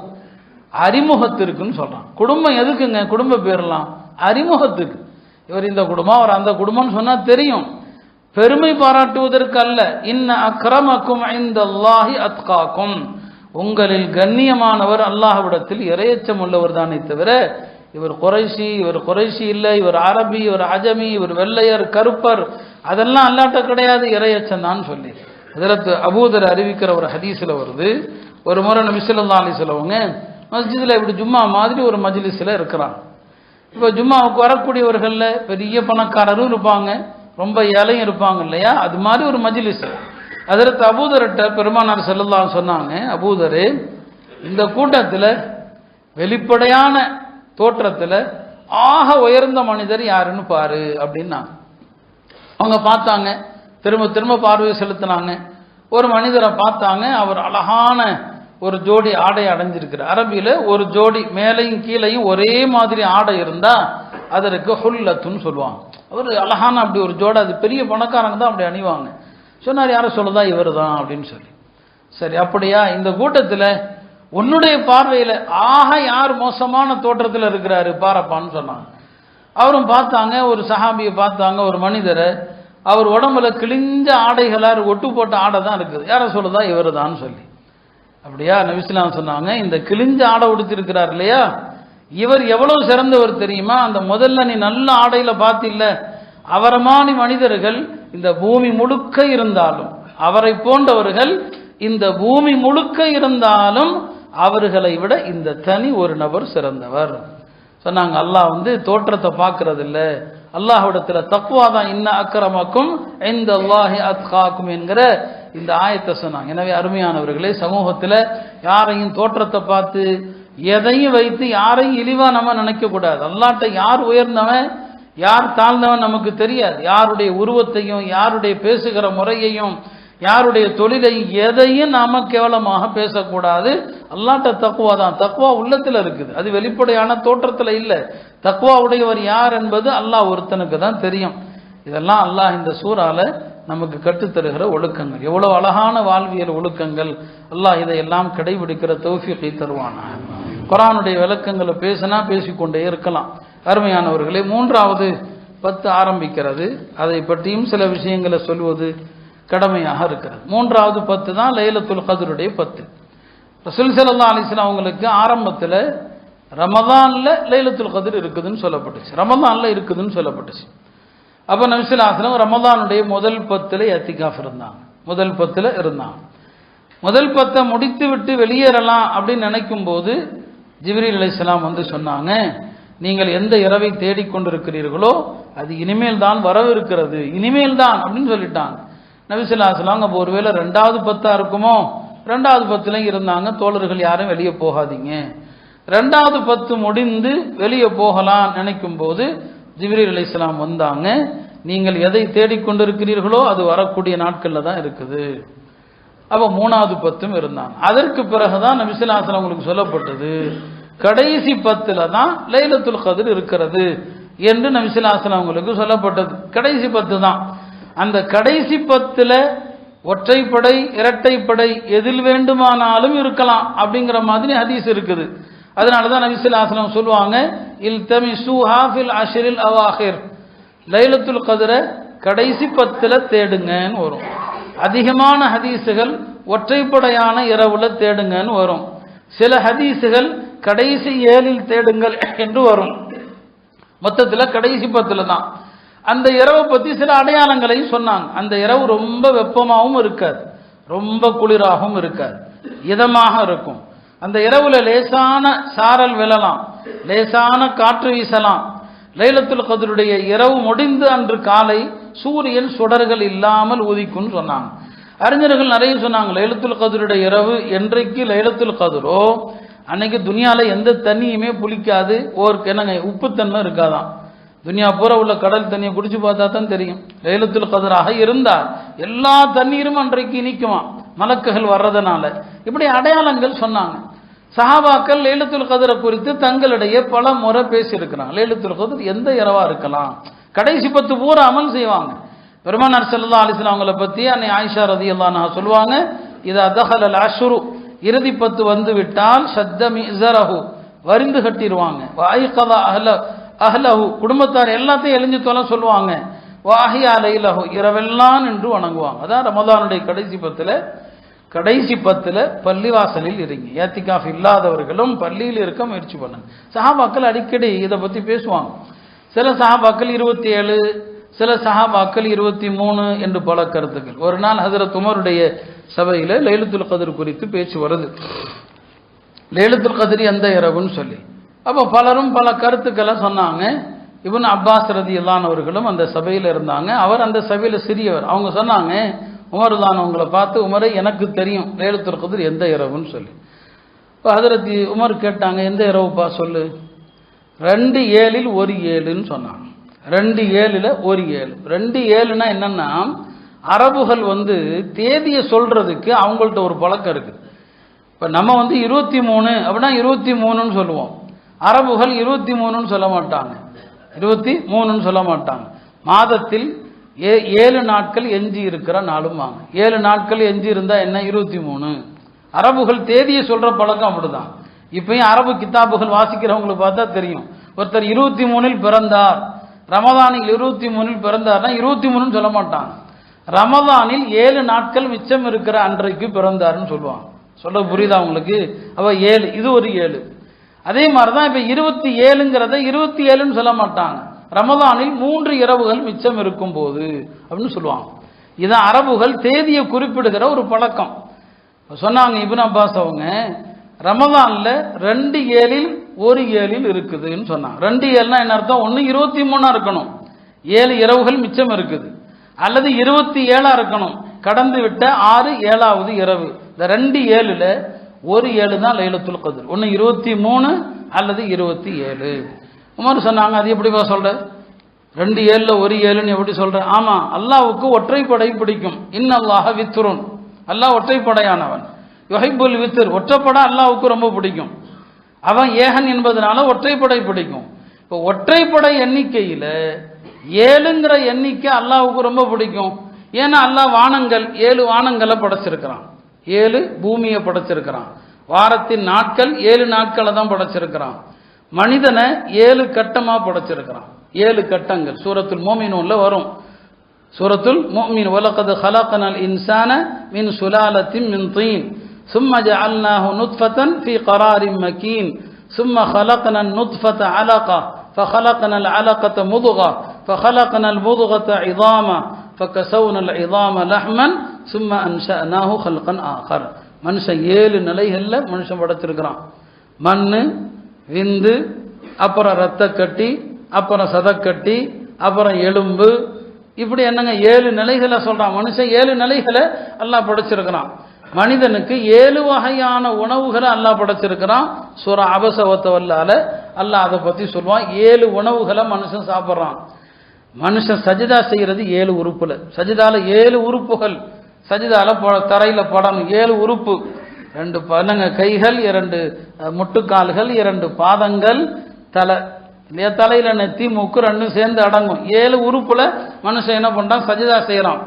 [SPEAKER 1] அறிமுகத்திற்குன்னு சொல்றான். குடும்பம் எதுக்குங்க? குடும்ப பேர்லாம் அறிமுகத்துக்கு. இவர் இந்த குடும்பம், அவர் அந்த குடும்பம்னு சொன்னா தெரியும், பெருமை பாராட்டுவதற்கு அல்ல. இன்ன அக்ரமக்கும் இன்தல்லாஹி அத்காக்கும், உங்களில் கண்ணியமானவர் அல்லாஹ்விடத்தில் இறையச்சம் உள்ளவர் தானே தவிர இவர் குறைஷி, இவர் குறைஷி இல்லை, இவர் அரபி, இவர் அஜமி, இவர் வெள்ளையர், கருப்பர், அதெல்லாம் அல்லாட்ட கிடையாது, இறையச்சம் தான் சொல்லி. ஹஜ்ரத் அபூதர் அறிவிக்கிற ஒரு ஹதீஸ்ல வருது, ஒரு முறை நபி ஸல்லல்லாஹு அலைஹி வஸல்லம் மஸ்ஜிதில் இப்படி ஜும்மா மாதிரி ஒரு மஜ்லிஸில் இருக்கிறாங்க. இப்போ ஜும்மாவுக்கு வரக்கூடியவர்களில் பெரிய பணக்காரரும் இருப்பாங்க, ரொம்ப ஏழையும் இருப்பாங்க இல்லையா, அது மாதிரி ஒரு மஜ்லிஸ். ஹஜ்ரத் அபூதர்கிட்ட பெருமானார் ஸல்லல்லாஹு அலைஹி சொன்னாங்க, அபூதரே, இந்த கூட்டத்தில் வெளிப்படையான தோற்றத்தில் ஆக உயர்ந்த மனிதர் யாருன்னு பாரு அப்படின்னா. அவங்க பார்த்தாங்க, திரும்ப திரும்ப பார்வையை செலுத்தினாங்க. ஒரு மனிதரை பார்த்தாங்க, அவர் அழகான ஒரு ஜோடி ஆடை அடைஞ்சிருக்கிறார். அரபியில ஒரு ஜோடி மேலையும் கீழையும் ஒரே மாதிரி ஆடை இருந்தா அதற்கு ஹுல்லத்துன்னு சொல்லுவாங்க. அவர் அழகான அப்படி ஒரு ஜோடை, அது பெரிய பணக்காரங்க தான் அப்படி அணிவாங்க. சொன்னார், யாரை சொல்லுதா? இவர் தான் அப்படின்னு சொல்லி. சரி, அப்படியா? இந்த கூட்டத்தில் உன்னுடைய பார்வையில் ஆக யார் மோசமான தோற்றத்தில் இருக்கிறாரு பாரப்பான்னு சொன்னாங்க. அவரும் பார்த்தாங்க, ஒரு சஹாபியை பார்த்தாங்க, ஒரு மனிதரை, அவர் உடம்புல கிழிஞ்ச ஆடைகளார் ஒட்டு போட்ட ஆடை தான் இருக்குது. யாரை சொல்லுதா? இவர் தான் சொல்லி. அப்படியா? நபிஸ்லாம் சொன்னாங்க, இந்த கிழிஞ்ச ஆடை உடுத்திருக்கிறார் இல்லையா, இவர் எவ்வளவு சிறந்தவர் தெரியுமா? அந்த முதல்ல நீ நல்ல ஆடையில பார்த்தில்ல, அவரமான மனிதர்கள் இந்த பூமி முழுக்க இருந்தாலும், அவரை போன்றவர்கள் இந்த பூமி முழுக்க இருந்தாலும் அவர்களை விட இந்த தனி ஒரு நபர் சிறந்தவர் சொன்னாங்க. அல்லாஹ் தோற்றத்தை பார்க்கறது இல்லை, அல்லாஹ்விடத்துல தக்வா தான். இன்ன அக்ரமக்கும் இன்தல்லாஹி அத்காக்கும் என்கிற இந்த ஆயத்தை சொன்னாங்க. எனவே அருமையானவர்களே, சமூகத்தில் யாரையும் தோற்றத்தை பார்த்து எதையும் வைத்து யாரையும் இழிவா நம்ம நினைக்க கூடாது. அல்லாஹ்ட்ட யார் உயர்ந்தவன் யார் தாழ்ந்தவன் நமக்கு தெரியாது. யாருடைய உருவத்தையும் யாருடைய பேசுகிற முறையையும் யாருடைய தொழிலை எதையும் நாம கேவலமாக பேசக்கூடாது. அல்லாஹ்ட்ட தக்வா தான். தக்வா உள்ளத்தில் இருக்குது, அது வெளிப்படையான தோற்றத்தில் இல்லை. தக்வா உடையவர் யார் என்பது அல்லாஹ் ஒருத்தனுக்கு தான் தெரியும். இதெல்லாம் அல்லாஹ் இந்த சூறால நமக்கு கற்றுத்தருகிற ஒழுக்கங்கள். எவ்வளவு அழகான வாழ்வியல் ஒழுக்கங்கள். அல்லாஹ் இதையெல்லாம் கடைபிடிக்கிற தௌஃபீகை தருவானா. குர்ஆனுடைய விளக்கங்களை பேசினா பேசிக்கொண்டே இருக்கலாம். அருமையானவர்களே, 3வது 10 ஆரம்பிக்கிறது. அதை பற்றியும் சில விஷயங்களை சொல்வது கடமையாக இருக்கிறது. 3வது 10 தான் லைலத்துல் கத்ருடைய 10. ரசூல் ஸல்லல்லாஹு அலைஹி வஸல்லம் அவங்களுக்கு ஆரம்பத்தில் ரமதான்ல லைலத்துல் கத்ர் இருக்குதுன்னு சொல்லப்பட்டுச்சு, ரமதான்ல இருக்குதுன்னு சொல்லப்பட்டுச்சு. அப்போ நபி ஸல்லல்லாஹு அலைஹி வஸல்லம் ரமதானுடைய முதல் 10 இத்திகாஃப் இருந்தாங்க. முதல் 10 இருந்தாங்க. முதல் 10 முடித்து விட்டு வெளியேறலாம் அப்படின்னு நினைக்கும் போது ஜிப்ரீல் அலைஹிஸ்ஸலாம் சொன்னாங்க, நீங்கள் எந்த இரவை தேடிக்கொண்டிருக்கிறீர்களோ அது இனிமேல் தான் வரவிருக்கிறது, இனிமேல் தான் அப்படின்னு சொல்லிட்டாங்க. நபி ஸல்லல்லாஹு அலைஹி வஸல்லம் அப்போ ஒருவேளை 2வது 10 இருக்குமோ, 2வது 10 இருந்தாங்க. தோழர்கள் யாரும் வெளியே போகாதீங்க, 2வது 10 முடிந்து வெளியே போகலாம் நினைக்கும் போது ஜிப்ரீல் அலைஹிஸ்ஸலாம் வந்தாங்க. நீங்கள் எதை தேடிக்கொண்டிருக்கிறீர்களோ அது வரக்கூடிய நாட்கள்ல தான் இருக்குது. அப்போ 3வது 10 இருந்தாங்க. அதற்கு பிறகுதான் நபி ஸல்லல்லாஹு அலைஹி வஸல்லம் உங்களுக்கு சொல்லப்பட்டது, கடைசி 10ல தான் லைலத்துல் கத்ர் இருக்கிறது என்று நபி ஸல்லல்லாஹு அலைஹி வஸல்லம் உங்களுக்கு சொல்லப்பட்டது. கடைசி 10 தான். அந்த கடைசி 10ல ஒற்றைப்படை இரட்டைப்படை எதில் வேண்டுமானாலும் இருக்கலாம் அப்படிங்கிற மாதிரி ஹதீஸ் இருக்குது. அதனால தான் நபி ஸல்லல்லாஹு அலைஹி வஸல்லம் சொல்லுவாங்க, இல்தமிஸூஹா ஃபில் அஷ்ரில் அவாஹிர், லைலத்துல் கத்ர கடைசி 10ல தேடுங்கன்னு வரும். அதிகமான ஹதீஸுகள் ஒற்றைப்படையான இரவுல தேடுங்கன்னு வரும். சில ஹதீஸுகள் கடைசி 7ல் தேடுங்கள் என்று வரும். மொத்தத்தில் கடைசி 10ல தான். அந்த இரவை பற்றி சில அடையாளங்களையும் சொன்னாங்க. அந்த இரவு ரொம்ப வெப்பமாகவும் இருக்காது, ரொம்ப குளிராகவும் இருக்காது, இதமாக இருக்கும். அந்த இரவுல லேசான சாரல் விழலாம், லேசான காற்று வீசலாம். லைலத்துல் கத்ருடைய இரவு முடிந்து அன்று காலை சூரியன் சுடர்கள் இல்லாமல் உதிக்கும்னு சொன்னாங்க. அறிஞர்கள் நிறைய சொன்னாங்க, லைலத்துல் கத்ருடைய இரவு என்றைக்கு லைலத்துல் கத்ரோ அன்னைக்கு துனியால எந்த தண்ணியுமே புளிக்காது, ஓருக்கு என்னங்க உப்புத்தன்மை இருக்காதான். துனியா பூரா உள்ள கடல் தண்ணியை குடிச்சு பார்த்தா தான் தெரியும். லைலத்துல் கத்ராக இருந்தால் எல்லா தண்ணீரும் அன்றைக்கு இனிக்குமா, மலக்குகள் வர்றதுனால. இப்படி அடையாளங்கள் சொன்னாங்க. சஹாபாக்கள் லைலத்துல் கத்ரை குறித்து தங்களிடையே பல முறை பேசியிருக்கிறாங்க. லைலத்துல் கத்ர் எந்த இரவா இருக்கலாம், கடைசி 10 பூரா அமல் செய்வாங்க. பெருமானார் ஸல்லல்லாஹு அலைஹி வஸல்லம் அவங்களை பற்றி அன்னை ஆயிஷா ரலியல்லாஹு அன்ஹா சொல்லுவாங்க, இதா தஹலல் அஷ்ரு, இறுதி 10 வந்து விட்டால் ஷத்த மிஸரஹு, வரிந்து கட்டிடுவாங்க. வஐகதா அஹ்லஹு, குடும்பத்தார் எல்லாத்தையும் எழிஞ்சு தொலை சொல்லுவாங்க. வாஹியா லைலஹு, இரவெல்லாம் நின்று வணங்குவாங்க. அதான் ரமதானுடைய கடைசி 10ல பள்ளிவாசலில் இருங்க. ஏத்திகாஃப் இல்லாதவர்களும் பள்ளியில் இருக்க முயற்சி பண்ணுங்க. சஹாபாக்கள் அடிக்கடி இதை பற்றி பேசுவாங்க. சில சஹாபாக்கள் 27, சில சஹாபாக்கள் 23 என்று பல கருத்துக்கள். ஒரு நாள் ஹஜ்ரத் உமருடைய சபையில் லைலத்துல் கத்ர் குறித்து பேச்சு வருது. லைலத்துல் கத்ர் எந்த இரவுன்னு சொல்லி. அப்போ பலரும் பல கருத்துக்களை சொன்னாங்க. இப்னு அப்பாஸ் ரலியல்லாஹு அன்ஹு அவர்களும் அந்த சபையில் இருந்தாங்க. அவர் அந்த சபையில் சிறியவர். அவங்க சொன்னாங்க, உமர் தான் உங்களை பார்த்து, உமரை எனக்கு தெரியும் லைலத்துல் கத்ர் எந்த இரவுன்னு சொல்லி. இப்போ ஹஜ்ரத் உமர் கேட்டாங்க, எந்த இரவுப்பா சொல்லு. 2/7 1/7ன்னு சொன்னாங்க. 2/7 1/7. 2/7னா என்னன்னா அரபுகள் தேதியை சொல்றதுக்கு அவங்கள்ட்ட ஒரு பழக்கம் இருக்கு. இப்போ நம்ம 23 அப்படின்னா 23ன்னு சொல்லுவோம். அரபுகள் 23ன்னு சொல்ல மாட்டாங்க, 23ன்னு சொல்ல மாட்டாங்க. மாதத்தில் 7 நாட்கள் எஞ்சி இருக்கிற நாளும் வாங்க. 7 நாட்கள் எஞ்சி இருந்தா என்ன 23. அரபுகள் தேதியை சொல்ற பழக்கம் அப்படிதான். இப்பயும் அரபு கிதாபுகள் வாசிக்கிறவங்களுக்கு பார்த்தா தெரியும். ஒருத்தர் 23ல் பிறந்தார், ரமதானில் 23ல் பிறந்தார்னா 23ன்னு சொல்ல மாட்டாங்க. ரமதானில் 7 நாட்கள் மிச்சம் இருக்கிற அன்றைக்கு பிறந்தார்னு சொல்லுவாங்க. சொல்ல புரியுதா உங்களுக்கு? அப்ப 7, இது ஒரு 7. அதே மாதிரிதான் இப்ப 27ங்கிறத 27ன்னு சொல்ல மாட்டாங்க. ரமதானில் 3 இரவுகள் மிச்சம் இருக்கும் போது அப்படின்னு சொல்லுவாங்க. இதான் அரபுகள் தேதியை குறிப்பிடுகிற ஒரு பழக்கம். சொன்னாங்க இப்னு அப்பாஸ் அவங்க, ரமதான்ல 2 7ல் 1 7ல் இருக்குதுன்னு சொன்னாங்க. 2 7னா என்ன அர்த்தம்? ஒன்று 23 இருக்கணும், 7 இரவுகள் மிச்சம் இருக்குது, அல்லது 27 இருக்கணும், கடந்து விட்ட 6 7வது இரவு. இந்த 2 7ல் 1 7 தான் லைலத்துல் கத்ர். ஒன்று 23 அல்லது 27. உமர் சொன்னாங்க, அது எப்படிப்பா சொல்ற? 2 7ல் 1 7ன்னு எப்படி சொல்ற? ஆமா, அல்லாஹ்வுக்கு ஒற்றைப்படை பிடிக்கும். இன்னல்லாஹ வித்ருன், அல்லாஹ் ஒற்றைப்படையானவன். யுஹிப்புல் வித்ர், ஒற்றைப்படை அல்லாஹ்வுக்கு ரொம்ப பிடிக்கும். அவன் ஏகன் என்பதனால ஒற்றைப்படை பிடிக்கும். இப்போ ஒற்றைப்படை எண்ணிக்கையில் 7ங்கிற எண்ணிக்கை அல்லாஹ்வுக்கு ரொம்ப பிடிக்கும். ஏன்னா அல்லாஹ் வானங்கள் 7 வானங்களை படைச்சிருக்கிறான், 7 பூமியை படைச்சிருக்கிறான், வாரத்தின் நாட்கள் 7 நாட்களை தான் படைச்சிருக்கிறான், மனிதனை 7 கட்டமா படைச்சிருக்கிறான், 7 கட்டங்கள். சூரத்துல் மோமினூன்ல வரும். சூரத்துல் முஃமின், வலகத் ஹலக்னல் இன்சான மின் சுலாலத்தின் மின் தீன் சும்ம ஜஅல்நாஹு நுத்ஃபதன் ஃபீ கராரின் மக்கீன் சும்ம ஹலக்னல் நுத்ஃபத அலகா ஃபஹலக்னல் அலகத முதுகா ஃபஹலக்னல் முதுகத இதாமா ஃபகஸவ்னல் இதாம லஹ்மன் சும்ம அன்ஷஅனாஹு ஹல்கன் ஆகர். மனுஷன் 7 நிலைகள்ல மனுஷன் படைச்சிருக்கிறான். மண்ணு, விந்து, அப்புறம் ரத்த கட்டி, அப்புறம் சதக்கட்டி, அப்புறம் எலும்பு, இப்படி என்னங்க 7 நிலைகளை சொல்றான். மனுஷன் 7 நிலைகளை அல்லாஹ் படைச்சிருக்கிறான். மனிதனுக்கு 7 வகையான உணவுகளை அல்லாஹ் படைச்சிருக்கிறான். சூரா அபஸ வத்தவல்லால அல்லாஹ் அதை பத்தி சொல்லுவான். 7 உணவுகளை மனுஷன் சாப்பிட்றான். மனுஷன் சஜிதா செய்யறது 7 உறுப்புல. சஜிதால 7 உறுப்புகள், சஜிதால தரையில படணும். 7 உறுப்பு, 2 பனங்க கைகள், 2 முட்டுக்கால்கள், 2 பாதங்கள், தலை. தலையில நெத்தி மூக்கு 2 சேர்ந்து அடங்கும். 7 உறுப்புல மனுஷன் என்ன பண்றான்? சஜிதா செய்யறான்.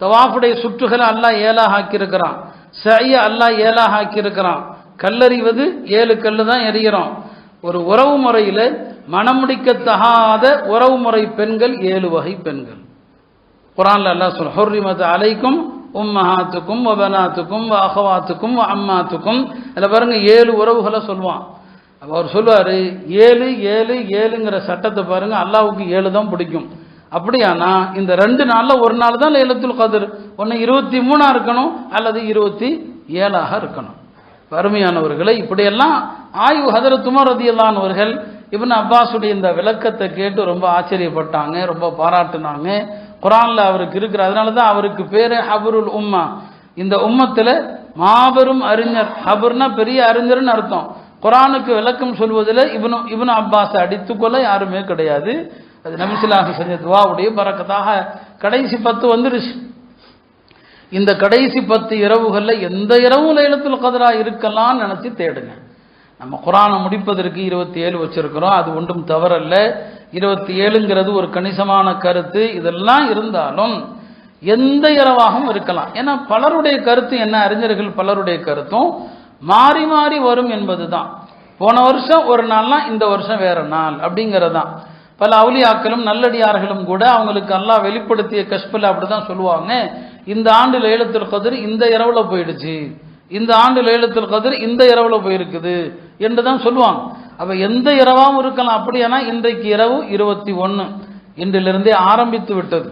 [SPEAKER 1] தவாஃபுடைய சுற்றுகளை அல்லாஹ் 7ஆக ஆக்கியிருக்கிறான். சைய அல்லாஹ் 7ஆக ஆக்கியிருக்கிறான். கல்லறிவது 7 கல்லு தான் எறிகிறோம். ஒரு உறவு முறையில மனமுடிக்கத்தகாத உறவு முறை பெண்கள் 7 வகை பெண்கள். குர்ஆன்ல அல்லாஹ் சொல்றான், ஹுர்ரிமத் அலைக்கும் உம்மஹாத்துக்கும் வ பனாத்துக்கும் வ அஹவாத்துக்கும் வ அம்மாத்துக்கும். அதுல பாருங்க 7 உறவுகளை சொல்லுவான். அவர் சொல்லுவாரு 7 7 7ங்கிற சட்டத்தை பாருங்க, அல்லாஹ்வுக்கு 7 தான் பிடிக்கும். அப்படியானா இந்த 2 நாள்ல ஒரு நாள் தான் லைலத்துல் கத்ர். ஒன்று 23 இருக்கணும் அல்லது 27 இருக்கணும். அருமையானவர்களை, இப்படியெல்லாம் ஆய்வு ஹதரத் உமர் ரலியல்லாஹு அன்ஹு அவர்கள் இப்னு அப்பாஸுடைய இந்த விளக்கத்தை கேட்டு ரொம்ப ஆச்சரியப்பட்டாங்க, ரொம்ப பாராட்டினாங்க. குர்ஆன்ல அவருக்கு இருக்கிற, அதனால தான் அவருக்கு பேரு ஹபருல் உம்மா. இந்த உம்மத்துல மாபெரும் அறிஞர். ஹபர்னா பெரிய அறிஞர்னு அர்த்தம். குர்ஆனுக்கு விளக்கம் சொல்வதில் இப்னு அப்பாஸை அடித்துக்கொள்ள யாருமே கிடையாது. அது நபி ஸல்லல்லாஹு அலைஹி வஸல்லம் துஆவுடைய பரக்கத்தாக கடைசி 10 வந்துருச்சு. இந்த கடைசி 10 இரவுகள்ல எந்த இரவும் லைலத்துல் கத்ரா இருக்கலாம்னு நினைச்சு தேடுங்க. நம்ம குர்ஆனை முடிப்பதற்கு 27 வச்சிருக்கிறோம், அது ஒன்றும் தவறல்ல. 27ங்கிறது ஒரு கணிசமான கருத்து. இதெல்லாம் இருந்தாலும் எந்த இரவாகவும் இருக்கலாம். ஏன்னா பலருடைய கருத்து என்ன, அறிஞர்கள் பலருடைய கருத்தும் மாறி மாறி வரும் என்பதுதான். போன வருஷம் ஒரு நாள்னா இந்த வருஷம் வேற நாள் அப்படிங்கிறதான். பல அவுலியாக்களும் நல்லடியார்களும் கூட அவங்களுக்கு அல்லாஹ் வெளிப்படுத்திய கஷ்பில் அப்படிதான் சொல்லுவாங்க, இந்த ஆண்டு லைலத்துல் கத்ர் இந்த இரவுல போயிடுச்சு, இந்த ஆண்டு லைலத்துல் கத்ர் இந்த இரவுல போயிருக்குது என்று தான் சொல்லுவாங்க. அப்ப எந்த இரவாகவும் இருக்கலாம். அப்படியானா இன்றைக்கு இரவு 21 இன்றிலிருந்தே ஆரம்பித்து விட்டது.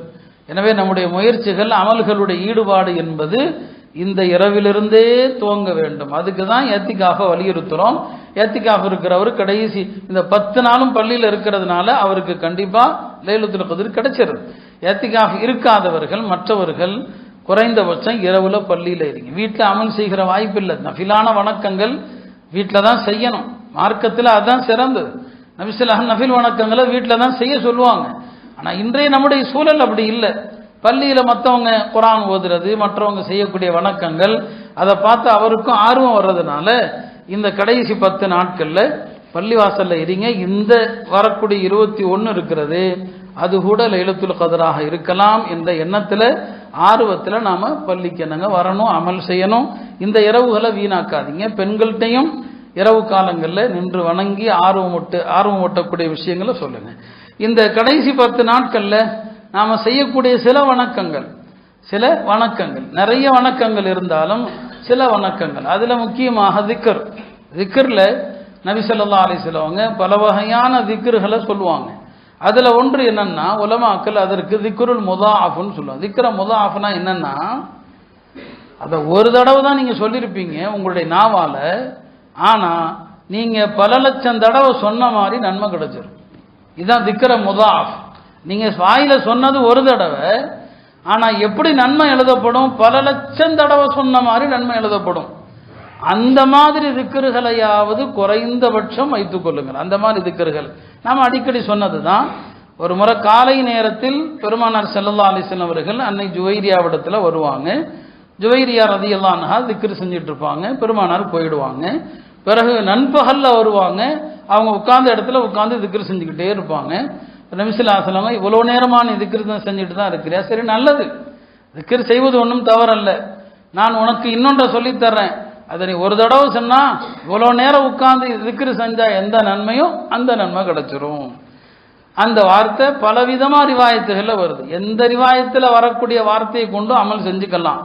[SPEAKER 1] எனவே நம்முடைய முயற்சிகள், அமல்களுடைய ஈடுபாடு என்பது இந்த இரவிலிருந்தே துவங்க வேண்டும். அதுக்கு தான் ஏத்திகாஃப வலியுறுத்துறோம். ஏத்திகாஃப் இருக்கிறவர் கடைசி இந்த 10 நாளும் பள்ளியில் இருக்கிறதுனால அவருக்கு கண்டிப்பா லைலத்துல் கத்ர் கிடைச்சிருது. ஏத்திகாஃப் இருக்காதவர்கள், மற்றவர்கள் குறைந்தபட்சம் இரவுல பள்ளியில் இருங்க. வீட்டில் அமல் செய்கிற வாய்ப்பு இல்லை. நஃபிலான வணக்கங்கள் வீட்டில் தான் செய்யணும். மார்க்கத்தில் அதுதான் சிறந்தது. நபி ஸல்லல்லாஹு அலைஹி வஸல்லம் நஃபில் வணக்கங்களை வீட்டில் தான் செய்ய சொல்லுவாங்க. ஆனால் இன்றைய நம்முடைய சூழல் அப்படி இல்லை. பள்ளியில் மற்றவங்க குர்ஆன் ஓதுறது, மற்றவங்க செய்யக்கூடிய வணக்கங்கள், அதை பார்த்து அவருக்கும் ஆர்வம் வர்றதுனால இந்த கடைசி 10 நாட்களில் பள்ளிவாசலில் இருங்க. இந்த வரக்கூடிய 21 இருக்கிறது, அது கூட லைலத்துல் கத்ராக இருக்கலாம் என்ற எண்ணத்தில் ஆர்வத்தில் நாம் பள்ளிக்கு என்னங்க வரணும், அமல் செய்யணும். இந்த இரவுகளை வீணாக்காதீங்க. பெண்கள்கிட்டையும் இரவு காலங்களில் நின்று வணங்கி ஆர்வம் ஊட்டக்கூடிய விஷயங்களை சொல்லுங்கள். இந்த கடைசி 10 நாட்களில் நாம் செய்யக்கூடிய சில வணக்கங்கள் நிறைய வணக்கங்கள் இருந்தாலும் சில வணக்கங்கள், அதில் முக்கியமாக திக்ரில் நபி ஸல்லல்லாஹு அலைஹி வஸல்லம் பல வகையான திக்ருகளை சொல்லுவாங்க. அதில் ஒன்று என்னன்னா, உலமாக்கள் அதற்கு திக்ருல் முதாஅஃப்னு சொல்லுவாங்க. திக்ர முதாஅஃப்னா என்னன்னா, அதை ஒரு தடவை தான் நீங்கள் சொல்லியிருப்பீங்க உங்களுடைய நாவால், ஆனால் நீங்கள் பல லட்சம் தடவை சொன்ன மாதிரி நன்மை கிடைச்சிடும். இதுதான் திக்ர முதாஅஃப். நீங்கள் வாயில சொன்னது ஒரு தடவை, ஆனால் எப்படி நன்மை எழுதப்படும், பல லட்சம் தடவை சொன்ன மாதிரி நன்மை எழுதப்படும். அந்த மாதிரி திக்ருகளையாவது குறைந்தபட்சம் வைத்துக் கொள்ளுங்கள். அந்த மாதிரி திக்ருகள் நாம் அடிக்கடி சொன்னது தான். ஒரு முறை காலை நேரத்தில் பெருமானார் ஸல்லல்லாஹு அலைஹி வஸல்லம் அவர்கள் அன்னை ஜுவைரியாவிடத்தில் வருவாங்க. ஜுவைரியா ரலியல்லாஹு அன்ஹா திக்ரு செஞ்சுட்டு இருப்பாங்க, பெருமானார் போயிடுவாங்க. பிறகு நண்பகலில் வருவாங்க, அவங்க உட்கார்ந்த இடத்துல உட்காந்து திக்ரு செஞ்சுக்கிட்டே இருப்பாங்க. நபி ஸல்லல்லாஹு அலைஹி வஸல்லம் இவ்வளோ நேரமாக நீ திக்ரு செஞ்சுட்டு தான் இருக்கிறியா? சரி, நல்லது, திக்ரு செய்வது ஒன்றும் தவறல்ல, நான் உனக்கு இன்னொன்றை சொல்லித்தர்றேன், அதை நீ ஒரு தடவை சொன்னால் இவ்வளோ நேரம் உட்கார்ந்து திக்ரு செஞ்சால் எந்த நன்மையும் அந்த நன்மை கிடைச்சிரும். அந்த வார்த்தை பலவிதமாக ரிவாயத்துகளில் வருது. எந்த ரிவாயத்தில் வரக்கூடிய வார்த்தையை கொண்டு அமல் செஞ்சுக்கலாம்.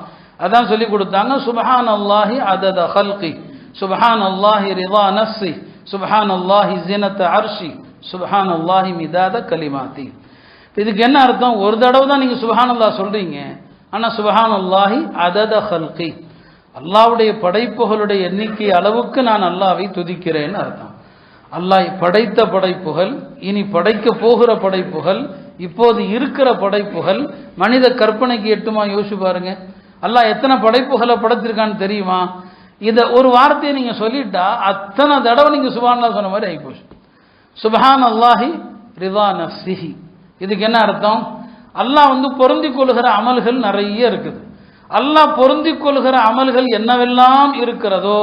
[SPEAKER 1] அதான் சொல்லி கொடுத்தாங்க. சுப்ஹான் அல்லாஹி அதத ஹல்கி, சுப்ஹான் அல்லாஹி ரிதா நஃப்ஸி, சுப்ஹான் அல்லாஹி ஸினத அர்ஷி, சுப்ஹான் அல்லாஹி மிதாத கலிமாத்தி. இதுக்கு என்ன அர்த்தம்? ஒரு தடவை தான் நீங்கள் சுப்ஹான் அல்லாஹ் சொல்கிறீங்க, ஆனால் சுப்ஹான் அல்லாஹி அதத ஹல்கி, அல்லாஹ்வுடைய படைப்புகளுடைய எண்ணிக்கை அளவுக்கு நான் அல்லாஹ்வை துதிக்கிறேன்னு அர்த்தம். அல்லாஹ் படைத்த படைப்புகள், இனி படைக்க போகிற படைப்புகள், இப்போது இருக்கிற படைப்புகள் மனித கற்பனைக்கு எட்டுமா? யோசிச்சு பாருங்க. அல்லாஹ் எத்தனை படைப்புகளை படைச்சிருக்கான்னு தெரியுமா? இதை ஒரு வார்த்தையை நீங்க சொல்லிட்டா அத்தனை தடவை நீங்க சுப்ஹானல்லாஹ் சொன்ன மாதிரி ஆகிப்போச்சு. சுப்ஹான் அல்லாஹி ரிதா நஃப்ஸிஹி. இதுக்கு என்ன அர்த்தம்? அல்லாஹ் பொருந்திக் கொள்கிற அமல்கள் நிறைய இருக்குது. அல்லாஹ் பொருந்திக் கொள்கிற அமல்கள் என்னவெல்லாம் இருக்கிறதோ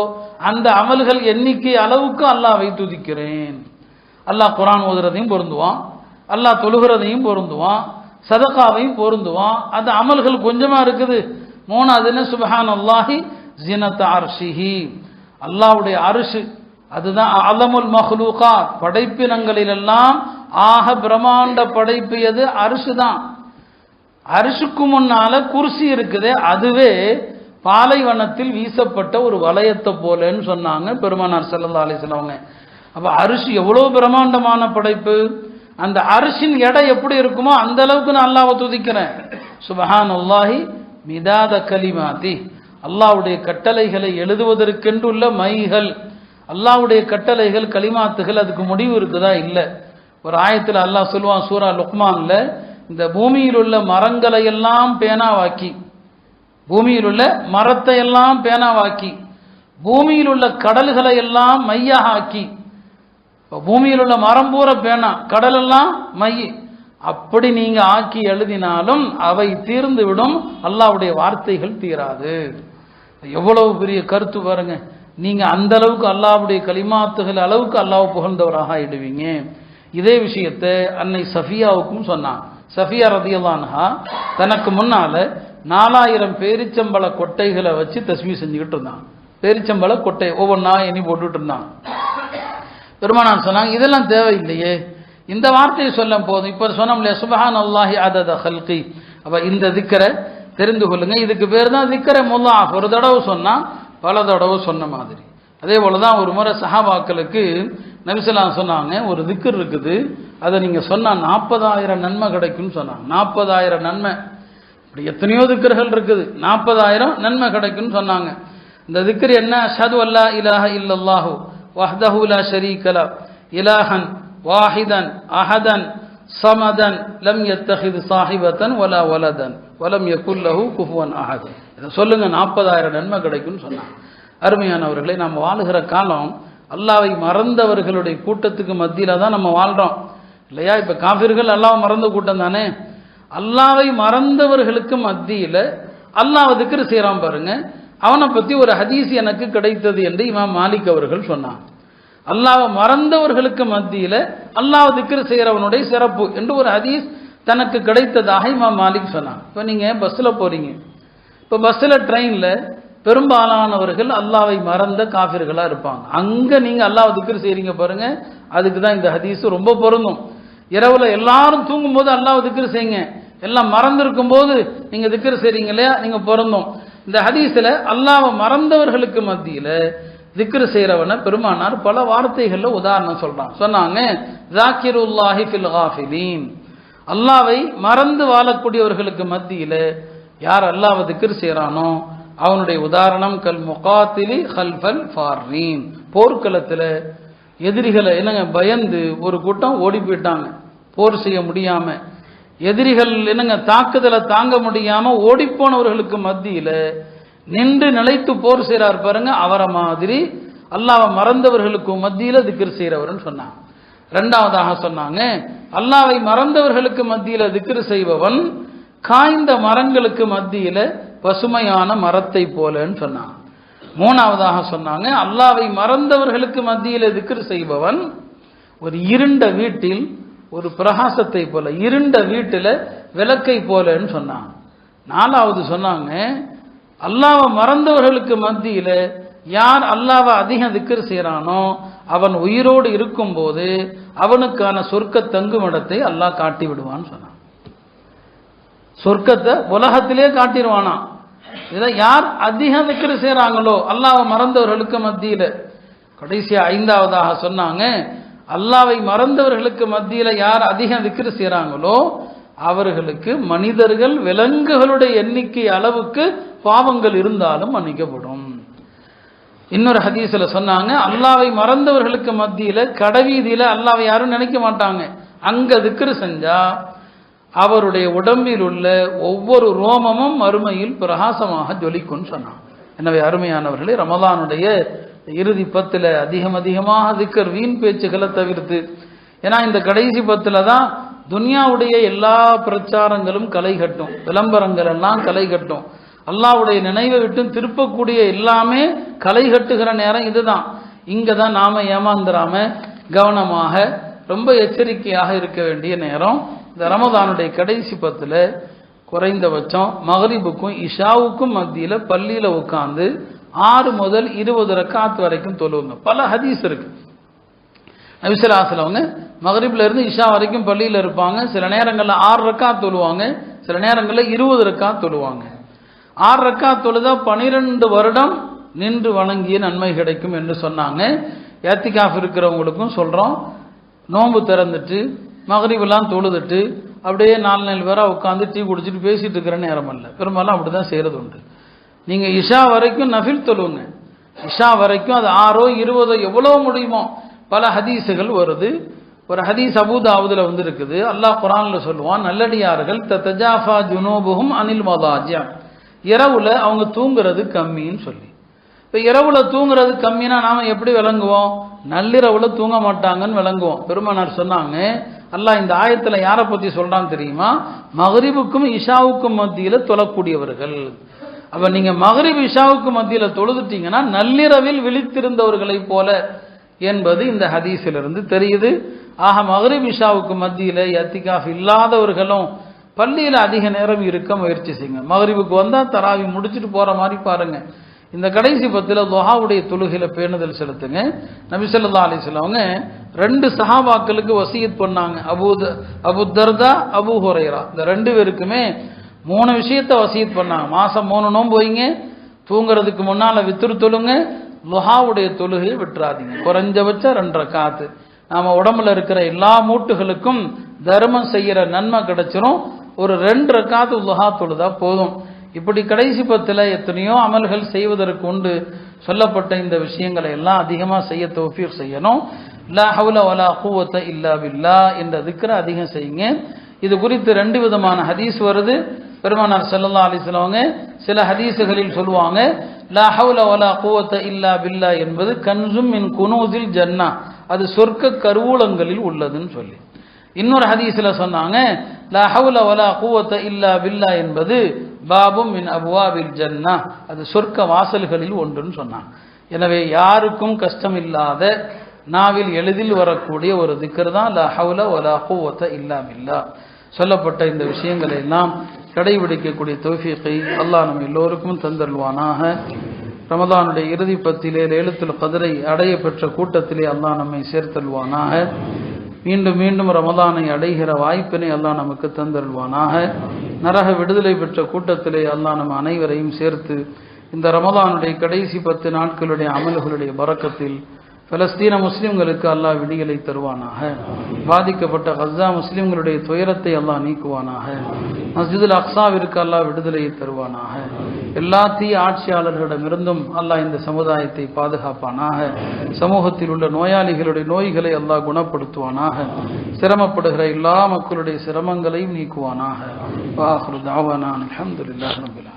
[SPEAKER 1] அந்த அமல்கள் எண்ணிக்கை அளவுக்கு அல்லாஹ்வை துதிக்கிறேன். அல்லாஹ் குர்ஆன் ஓதுறதையும் பொருந்துவான், அல்லாஹ் தொழுகிறதையும் பொருந்துவான், சதகாவையும் பொருந்துவான். அந்த அமல்கள் கொஞ்சமா இருக்குது. மூணாவது என்ன? சுப்ஹான் அல்லாஹி ஸினத அர்ஷிஹி, அல்லாஹ்வுடைய அர்ஷ், அதுதான் அலமுல் மஹ்லூகாத், படைப்பினங்களிலெல்லாம் ஆக பிரம்மாண்ட படைப்பு எது? அர்ஷ் தான். அரிசுக்கு முன்னால குர்சி இருக்குதே, அதுவே பாலைவனத்தில் வீசப்பட்ட ஒரு வளையத்தை போலன்னு சொன்னாங்க பெருமானார் ஸல்லல்லாஹு அலைஹி வஸல்லம். அப்ப அரிசி எவ்வளவு பிரம்மாண்டமான படைப்பு. அந்த அரிசின் எடை எப்படி இருக்குமோ அந்த அளவுக்கு நான் அல்லாஹ்வை துதிக்கிறேன். சுப்ஹானல்லாஹி மிதாத கலிமாத்தி, அல்லாஹ்வுடைய கட்டளைகளை எழுதுவதற்கென்று உள்ள மைகள், அல்லாஹ்வுடைய கட்டளைகள் கலிமாத்துகள், அதுக்கு முடிவு இருக்குதா? இல்லை. ஒரு ஆயத்தில் அல்லாஹ் சொல்லுவான் சூரா லுக்மான்ல, இந்த பூமியில் உள்ள மரங்களை எல்லாம் பேனாவாக்கி, பூமியில் உள்ள மரத்தை எல்லாம் பேனாவாக்கி, பூமியில் உள்ள கடல்களை எல்லாம் மையாக ஆக்கி, பூமியில் உள்ள மரம் பூர பேனா, கடல் எல்லாம் மை, அப்படி நீங்க ஆக்கி எழுதினாலும் அவை தீர்ந்து விடும், அல்லாஹ்வுடைய வார்த்தைகள் தீராது. எவ்வளவு பெரிய கருத்து பாருங்க. நீங்க அந்த அளவுக்கு அல்லாஹ்வுடைய கலிமாத்துகள் அளவுக்கு அல்லாஹ் புகழ்ந்தவராக ஆயிடுவீங்க. இதே விஷயத்தை அன்னை சஃபியாவுக்கும் சொன்னான். சஃபியா ரலியல்லாஹு அன்ஹா தனக்கு முன்னால 4000 பேரிச்சம்பழ கொட்டைகளை வச்சு தஸ்பீஹ் செஞ்சுக்கிட்டு இருந்தான். பேரிச்சம்பழ கொட்டை ஒவ்வொன்றா எண்ணி போட்டுட்டு இருந்தான். பெருமானார் சொன்னாங்க, இதெல்லாம் தேவையில்லையே, இந்த வார்த்தையை சொல்ல போதும். இப்போ சொன்னோம்ல சுப்ஹான் அல்லாஹி அதத ஹல்கி, அப்ப இந்த திக்கரை தெரிந்து கொள்ளுங்க. இதுக்கு பேர் தான் திக்கரை முல்லாஹ். ஒரு தடவை சொன்னா பல தடவை சொன்ன மாதிரி. அதே போலதான் ஒரு முறை சஹாபாக்களுக்கு நபி ஸல்லல்லாஹு அலைஹி வஸல்லம் சொன்னாங்க, ஒரு திக்ர் இருக்குது, அதை நீங்க சொன்னா 40000 நன்மை கிடைக்கும்னு சொன்னாங்க. 40000 நன்மை. இப்படி எத்தனையோ திக்ர்கள் இருக்குது, 40000 நன்மை கிடைக்கும்னு சொன்னாங்க. இந்த திக்ர் என்ன? அஷ்ஹது அல்லா இலாஹ இல்லல்லாஹு வஹ்தஹு லா ஷரீக லஹு இலாஹன் வாஹிதன் அஹதன் சமதன் லம் யத்தஹித் சாஹிபத்தன் வலா வலதன் வலம் யகுல் லஹு குஃபுவன் அஹத். இதை சொல்லுங்க, 40000 நன்மை கிடைக்கும்னு சொன்னாங்க. அருமையானவர்களை, நாம் வாழுகிற காலம் அல்லாஹ்வை மறந்தவர்களுடைய கூட்டத்துக்கு மத்தியில தான் நம்ம வாழ்றோம் இல்லையா? இப்ப காஃபிர்கள் அல்லாஹ் மறந்த கூட்டம் தானே. அல்லாவை மறந்தவர்களுக்கு மத்தியில் அல்லாஹ் திக்ர் செய்கிறான் பாருங்க, அவனை பற்றி ஒரு ஹதீஸ் எனக்கு கிடைத்தது என்று இமாம் மாலிக் அவர்கள் சொன்னான். அல்லாஹ்வை மறந்தவர்களுக்கு மத்தியில் அல்லாஹ் திக்ர் செய்கிறவனுடைய சிறப்பு என்று ஒரு ஹதீஸ் தனக்கு கிடைத்ததாக இமாம் மாலிக் சொன்னான். இப்போ நீங்கள் பஸ்ஸில் போகிறீங்க, இப்போ பஸ்ஸில் ட்ரெயினில் பெரும்பாலானவர்கள் அல்லாஹ்வை மறந்த காஃபிர்களாக இருப்பாங்க. அங்கே நீங்கள் அல்லாஹ் திக்ர் செய்கிறீங்க பாருங்க, அதுக்கு தான் இந்த ஹதீஸ் ரொம்ப பொருந்தும். இரவுல எல்லாரும் தூங்கும்போது அல்லாஹ் திக்ர் செய்யுங்க, எல்லாம் மறந்துருக்கும் போது நீங்கள் திக்ர் செய்கிறீங்க இல்லையா, நீங்கள் பொருந்தும். இந்த ஹதீஸில் அல்லாஹ்வை மறந்தவர்களுக்கு மத்தியில் திக்ர் செய்கிறவனை பெருமானார் பல வார்த்தைகளில் உதாரணம் சொன்னாங்க. ஜாக்கிருல்லாஹி ஃபில் காஃபிலீன், அல்லாஹ்வை மறந்து வாழக்கூடியவர்களுக்கு மத்தியில் யார் அல்லாஹ்வை திக்ர் செய்கிறானோ அவனுடைய உதாரணம் கல் முகாத்திலி ஹல்ஃபல் ஃபார்ரீன், போர்க்களத்தில் எதிரிகளை என்னங்க பயந்து ஒரு கூட்டம் ஓடி போயிட்டாங்க, போர் செய்ய முடியாம, எதிரிகள் என்னங்க தாக்குதலை தாங்க முடியாம ஓடிப்போனவர்களுக்கு மத்தியில் நின்று நிலைத்து போர் செய்கிறார் பாருங்க, அவரை மாதிரி அல்லாஹ்வை மறந்தவர்களுக்கு மத்தியில் திக்ர் செய்கிறவர்னு சொன்னாங்க. ரெண்டாவதாக சொன்னாங்க, அல்லாஹ்வை மறந்தவர்களுக்கு மத்தியில் திக்ர் செய்பவன் காய்ந்த மரங்களுக்கு மத்தியில் பசுமையான மரத்தை போலன்னு சொன்னாங்க. மூணாவதாக சொன்னாங்க, அல்லாஹ்வை மறந்தவர்களுக்கு மத்தியில் திக்ர் செய்பவன் ஒரு இருண்ட வீட்டில் ஒரு பிரகாசத்தை போல, இருண்ட வீட்டில் விளக்கை போலன்னு சொன்னாங்க. நாலாவது சொன்னாங்க, அல்லாஹ்வை மறந்தவர்களுக்கு மத்தியில் யார் அல்லாஹ்வை அதிகம் திக்ர் செய்கிறானோ அவன் உயிரோடு இருக்கும்போது அவனுக்கான சொர்க்க தங்கும் இடத்தை அல்லாஹ் காட்டி விடுவான்னு சொன்னான். சொர்க்கத்தை உலகத்திலே காட்டிடுவானா. இதை யார் அதிகம் திக்ர் செய்கிறாங்களோ அல்லாஹ்வை மறந்தவர்களுக்கு மத்தியில். கடைசியா ஐந்தாவதாக சொன்னாங்க, அல்லாஹ்வை மறந்தவர்களுக்கு மத்தியில் யார் அதிகம் திக்ர் செய்கிறாங்களோ அவர்களுக்கு மனிதர்கள் விலங்குகளுடைய எண்ணிக்கை அளவுக்கு பாவங்கள் இருந்தாலும் மன்னிக்கப்படும். இன்னொரு ஹதீஸ்ல சொன்னாங்க, அல்லாஹ்வை மறந்தவர்களுக்கு மத்தியில் கடைவீதியில் அல்லாஹ்வை யாரும் நினைக்க மாட்டாங்க, அங்க திக்ர் செஞ்சா அவருடைய உடம்பில் உள்ள ஒவ்வொரு ரோமமும் மறுமையில் பிரகாசமாக ஜொலிக்கும்னு சொன்னாங்க. எனவே அருமையானவர்களே, ரமலானுடைய இறுதி 10 அதிகமாக திக்ர் வீண் பேச்சுக்களை தவிர்த்து, ஏன்னா இந்த கடைசி 10 தான் துன்யாவுடைய எல்லா பிரச்சாரங்களும் களை கட்டும், விளம்பரங்கள் எல்லாம் களை கட்டும், அல்லாஹ்வுடைய நினைவை விட்டு திருப்பக்கூடிய எல்லாமே களை கட்டுகிற நேரம் இதுதான். இங்கே தான் நாம் ஏமாந்துடாம கவனமாக ரொம்ப எச்சரிக்கையாக இருக்க வேண்டிய நேரம். இந்த ரமதானுடைய கடைசி 10 குறைந்தபட்சம் மகரிபுக்கும் இஷாவுக்கும் மத்தியில் பள்ளியில் உட்கார்ந்து 6 முதல் 20 ரக்காத் வரைக்கும் தொழுவுங்க. பல ஹதீஸ் இருக்கு. நபி ஸல்லல்லாஹு அலைஹி வஸல்லம் மகரிப்ல இருந்து இஷா வரைக்கும் பள்ளியில் இருப்பாங்க. சில நேரங்களில் 6 ரக்காத் தொழுவாங்க, சில நேரங்களில் 20 ரக்காத் தொழுவாங்க. 6 ரக்காத் தொழுதா 12 வருடம் நின்று வணங்கிய நன்மை கிடைக்கும் என்று சொன்னாங்க. ஏத்திகாஃப் இருக்கிறவங்களுக்கும் சொல்கிறோம், நோன்பு திறந்துட்டு மகரிபெல்லாம் தொழுதுட்டு அப்படியே 4 நாள் பேராக உட்காந்து டீ குடிச்சிட்டு பேசிட்டு இருக்கிற நேரம் அல்ல, பெரும்பாலும் அப்படி தான் செய்கிறது உண்டு. நீங்கள் இஷா வரைக்கும் நஃபில் தொழுவுங்க, இஷா வரைக்கும் அது 6 20 எவ்வளோ முடியுமோ. பல ஹதீஸுகள் வருது. ஒரு ஹதீஸ் அபூதாவுதுல வந்து இருக்குது, அல்லாஹ் குர்ஆன்ல சொல்லுவான், நல்லடியார்கள் ததஜாஃபா ஜுனூபுஹும் அனில் மதாஜிஅ, இரவுல அவங்க தூங்குறது கம்மின்னு சொல்லி. இப்போ இரவுல தூங்குறது கம்மினா நாம் எப்படி விளங்குவோம்? நள்ளிரவுல தூங்க மாட்டாங்கன்னு விளங்குவோம். பெருமானார் சொன்னாங்க, அல்லாஹ் இந்த ஆயத்தில் யாரை பற்றி சொல்கிறான்னு தெரியுமா? மகரிபுக்கும் இஷாவுக்கும் மத்தியில் தொழக்கூடியவர்கள். அப்போ நீங்கள் மகரிப் இஷாவுக்கு மத்தியில் தொழுதுட்டீங்கன்னா நள்ளிரவில் விழித்திருந்தவர்களை போல என்பது இந்த ஹதீஸிலிருந்து தெரியுது. ஆக மகரிப் இஷாவுக்கு மத்தியில் இத்திகாஃப் இல்லாதவர்களும் பள்ளியில் அதிக நேரம் இருக்க முயற்சி செய்யுங்க. மகரிபுக்கு வந்தால் தராவி முடிச்சுட்டு போகிற மாதிரி பாருங்க. இந்த கடைசி 10 துஹாவுடைய தொழுகையில பேணுதல் செலுத்துங்க. நபி ஸல்லல்லாஹு அலைஹி வஸல்லம் 2 சஹாபாக்களுக்கு வசியத் பண்ணாங்க, அபூ தர்தா அபூ ஹுரைரா. இந்த 2 பேருக்குமே 3 விஷயத்தை வசியத் பண்ணாங்க. மாசம் 3 நோன்பு வைங்க, தூங்குறதுக்கு முன்னால வித்ர் தொழுங்க, துஹாவுடைய தொழுகையை விட்டுறாதீங்க. குறைஞ்சபட்சம் 2 ரக்காத்து. நாம உடம்புல இருக்கிற எல்லா மூட்டுகளுக்கும் தர்மம் செய்யற நன்மை கிடைச்சிரும். ஒரு 2 ரக்காத்து துஹா தொழுதா போதும். இப்படி கடைசி 10 எத்தனையோ அமல்கள் செய்வதற்கு உண்டு. சொல்லப்பட்ட இந்த விஷயங்களை எல்லாம் அதிகமாக செய்ய தௌஃபீக் செய்யணும். லா ஹவுல வலா குவத்த இல்லா பில்லா என்ற திக்ரை அதிகம் செய்யுங்க. இது குறித்து 2 விதமான ஹதீஸ் வருது. பெருமானார் ஸல்லல்லாஹு அலைஹி வஸல்லம் சில ஹதீஸுகளில் சொல்லுவாங்க, லா ஹவுல வலா குவத்த இல்லா பில்லா என்பது கன்ஸும் மின் குனூஸில் ஜன்னா, அது சொர்க்க கருவூலங்களில் உள்ளதுன்னு சொல்லி. இன்னொரு ஹதீஸில் சொன்னாங்க, லா ஹவுல வலா குவத இல்லா பில்லா என்பது பாபும் மின் அப்வாபில் ஜன்னah, அது சொர்க்க வாசல்களில் ஒன்றுன்னு சொன்னான். எனவே யாருக்கும் கஷ்டம் இல்லாத நாவில் எளிதில் வரக்கூடிய ஒரு திக்ர் தான் லா ஹவுல வலா குவத இல்லா பில்லா. சொல்லப்பட்ட இந்த விஷயங்களை எல்லாம் கடைபிடிக்கக்கூடிய தௌஃபீகை அல்லாஹ் நம்ம எல்லோருக்கும் தந்தருள்வானாக. ரமதானுடைய இறுதி பத்திலே லைலத்துல் கத்ரை அடைய பெற்ற கூட்டத்திலே அல்லாஹ் நம்மை சேர்த்தல்வானாக. மீண்டும் மீண்டும் ரமதானை அடைகிற வாய்ப்பினை அல்லாஹ் நமக்கு தந்தருள்வானாக. நரக விடுதலை பெற்ற கூட்டத்திலே அல்லாஹ் நம்ம அனைவரையும் சேர்த்து இந்த ரமதானுடைய கடைசி 10 நாட்களுடைய அமல்களுடைய பரக்கத்தில் பலஸ்தீன முஸ்லிம்களுக்கு அல்லாஹ் விடியலை தருவானாக. பாதிக்கப்பட்ட கஸா முஸ்லிம்களுடைய துயரத்தை அல்லாஹ் நீக்குவானாக. மஸ்ஜிதுல் அக்ஸாவிற்கு அல்லாஹ் விடுதலையை தருவானாக. எல்லா தீய ஆட்சியாளர்களிடமிருந்தும் அல்லாஹ் இந்த சமுதாயத்தை பாதுகாப்பானாக. சமூகத்தில் உள்ள நோயாளிகளுடைய நோய்களை அல்லாஹ் குணப்படுத்துவானாக. சிரமப்படுகிற எல்லா மக்களுடைய சிரமங்களையும் நீக்குவானாக. வஆகிரு தஅவானா அல்ஹம்துலில்லாஹி ரப்பில் ஆலமீன்.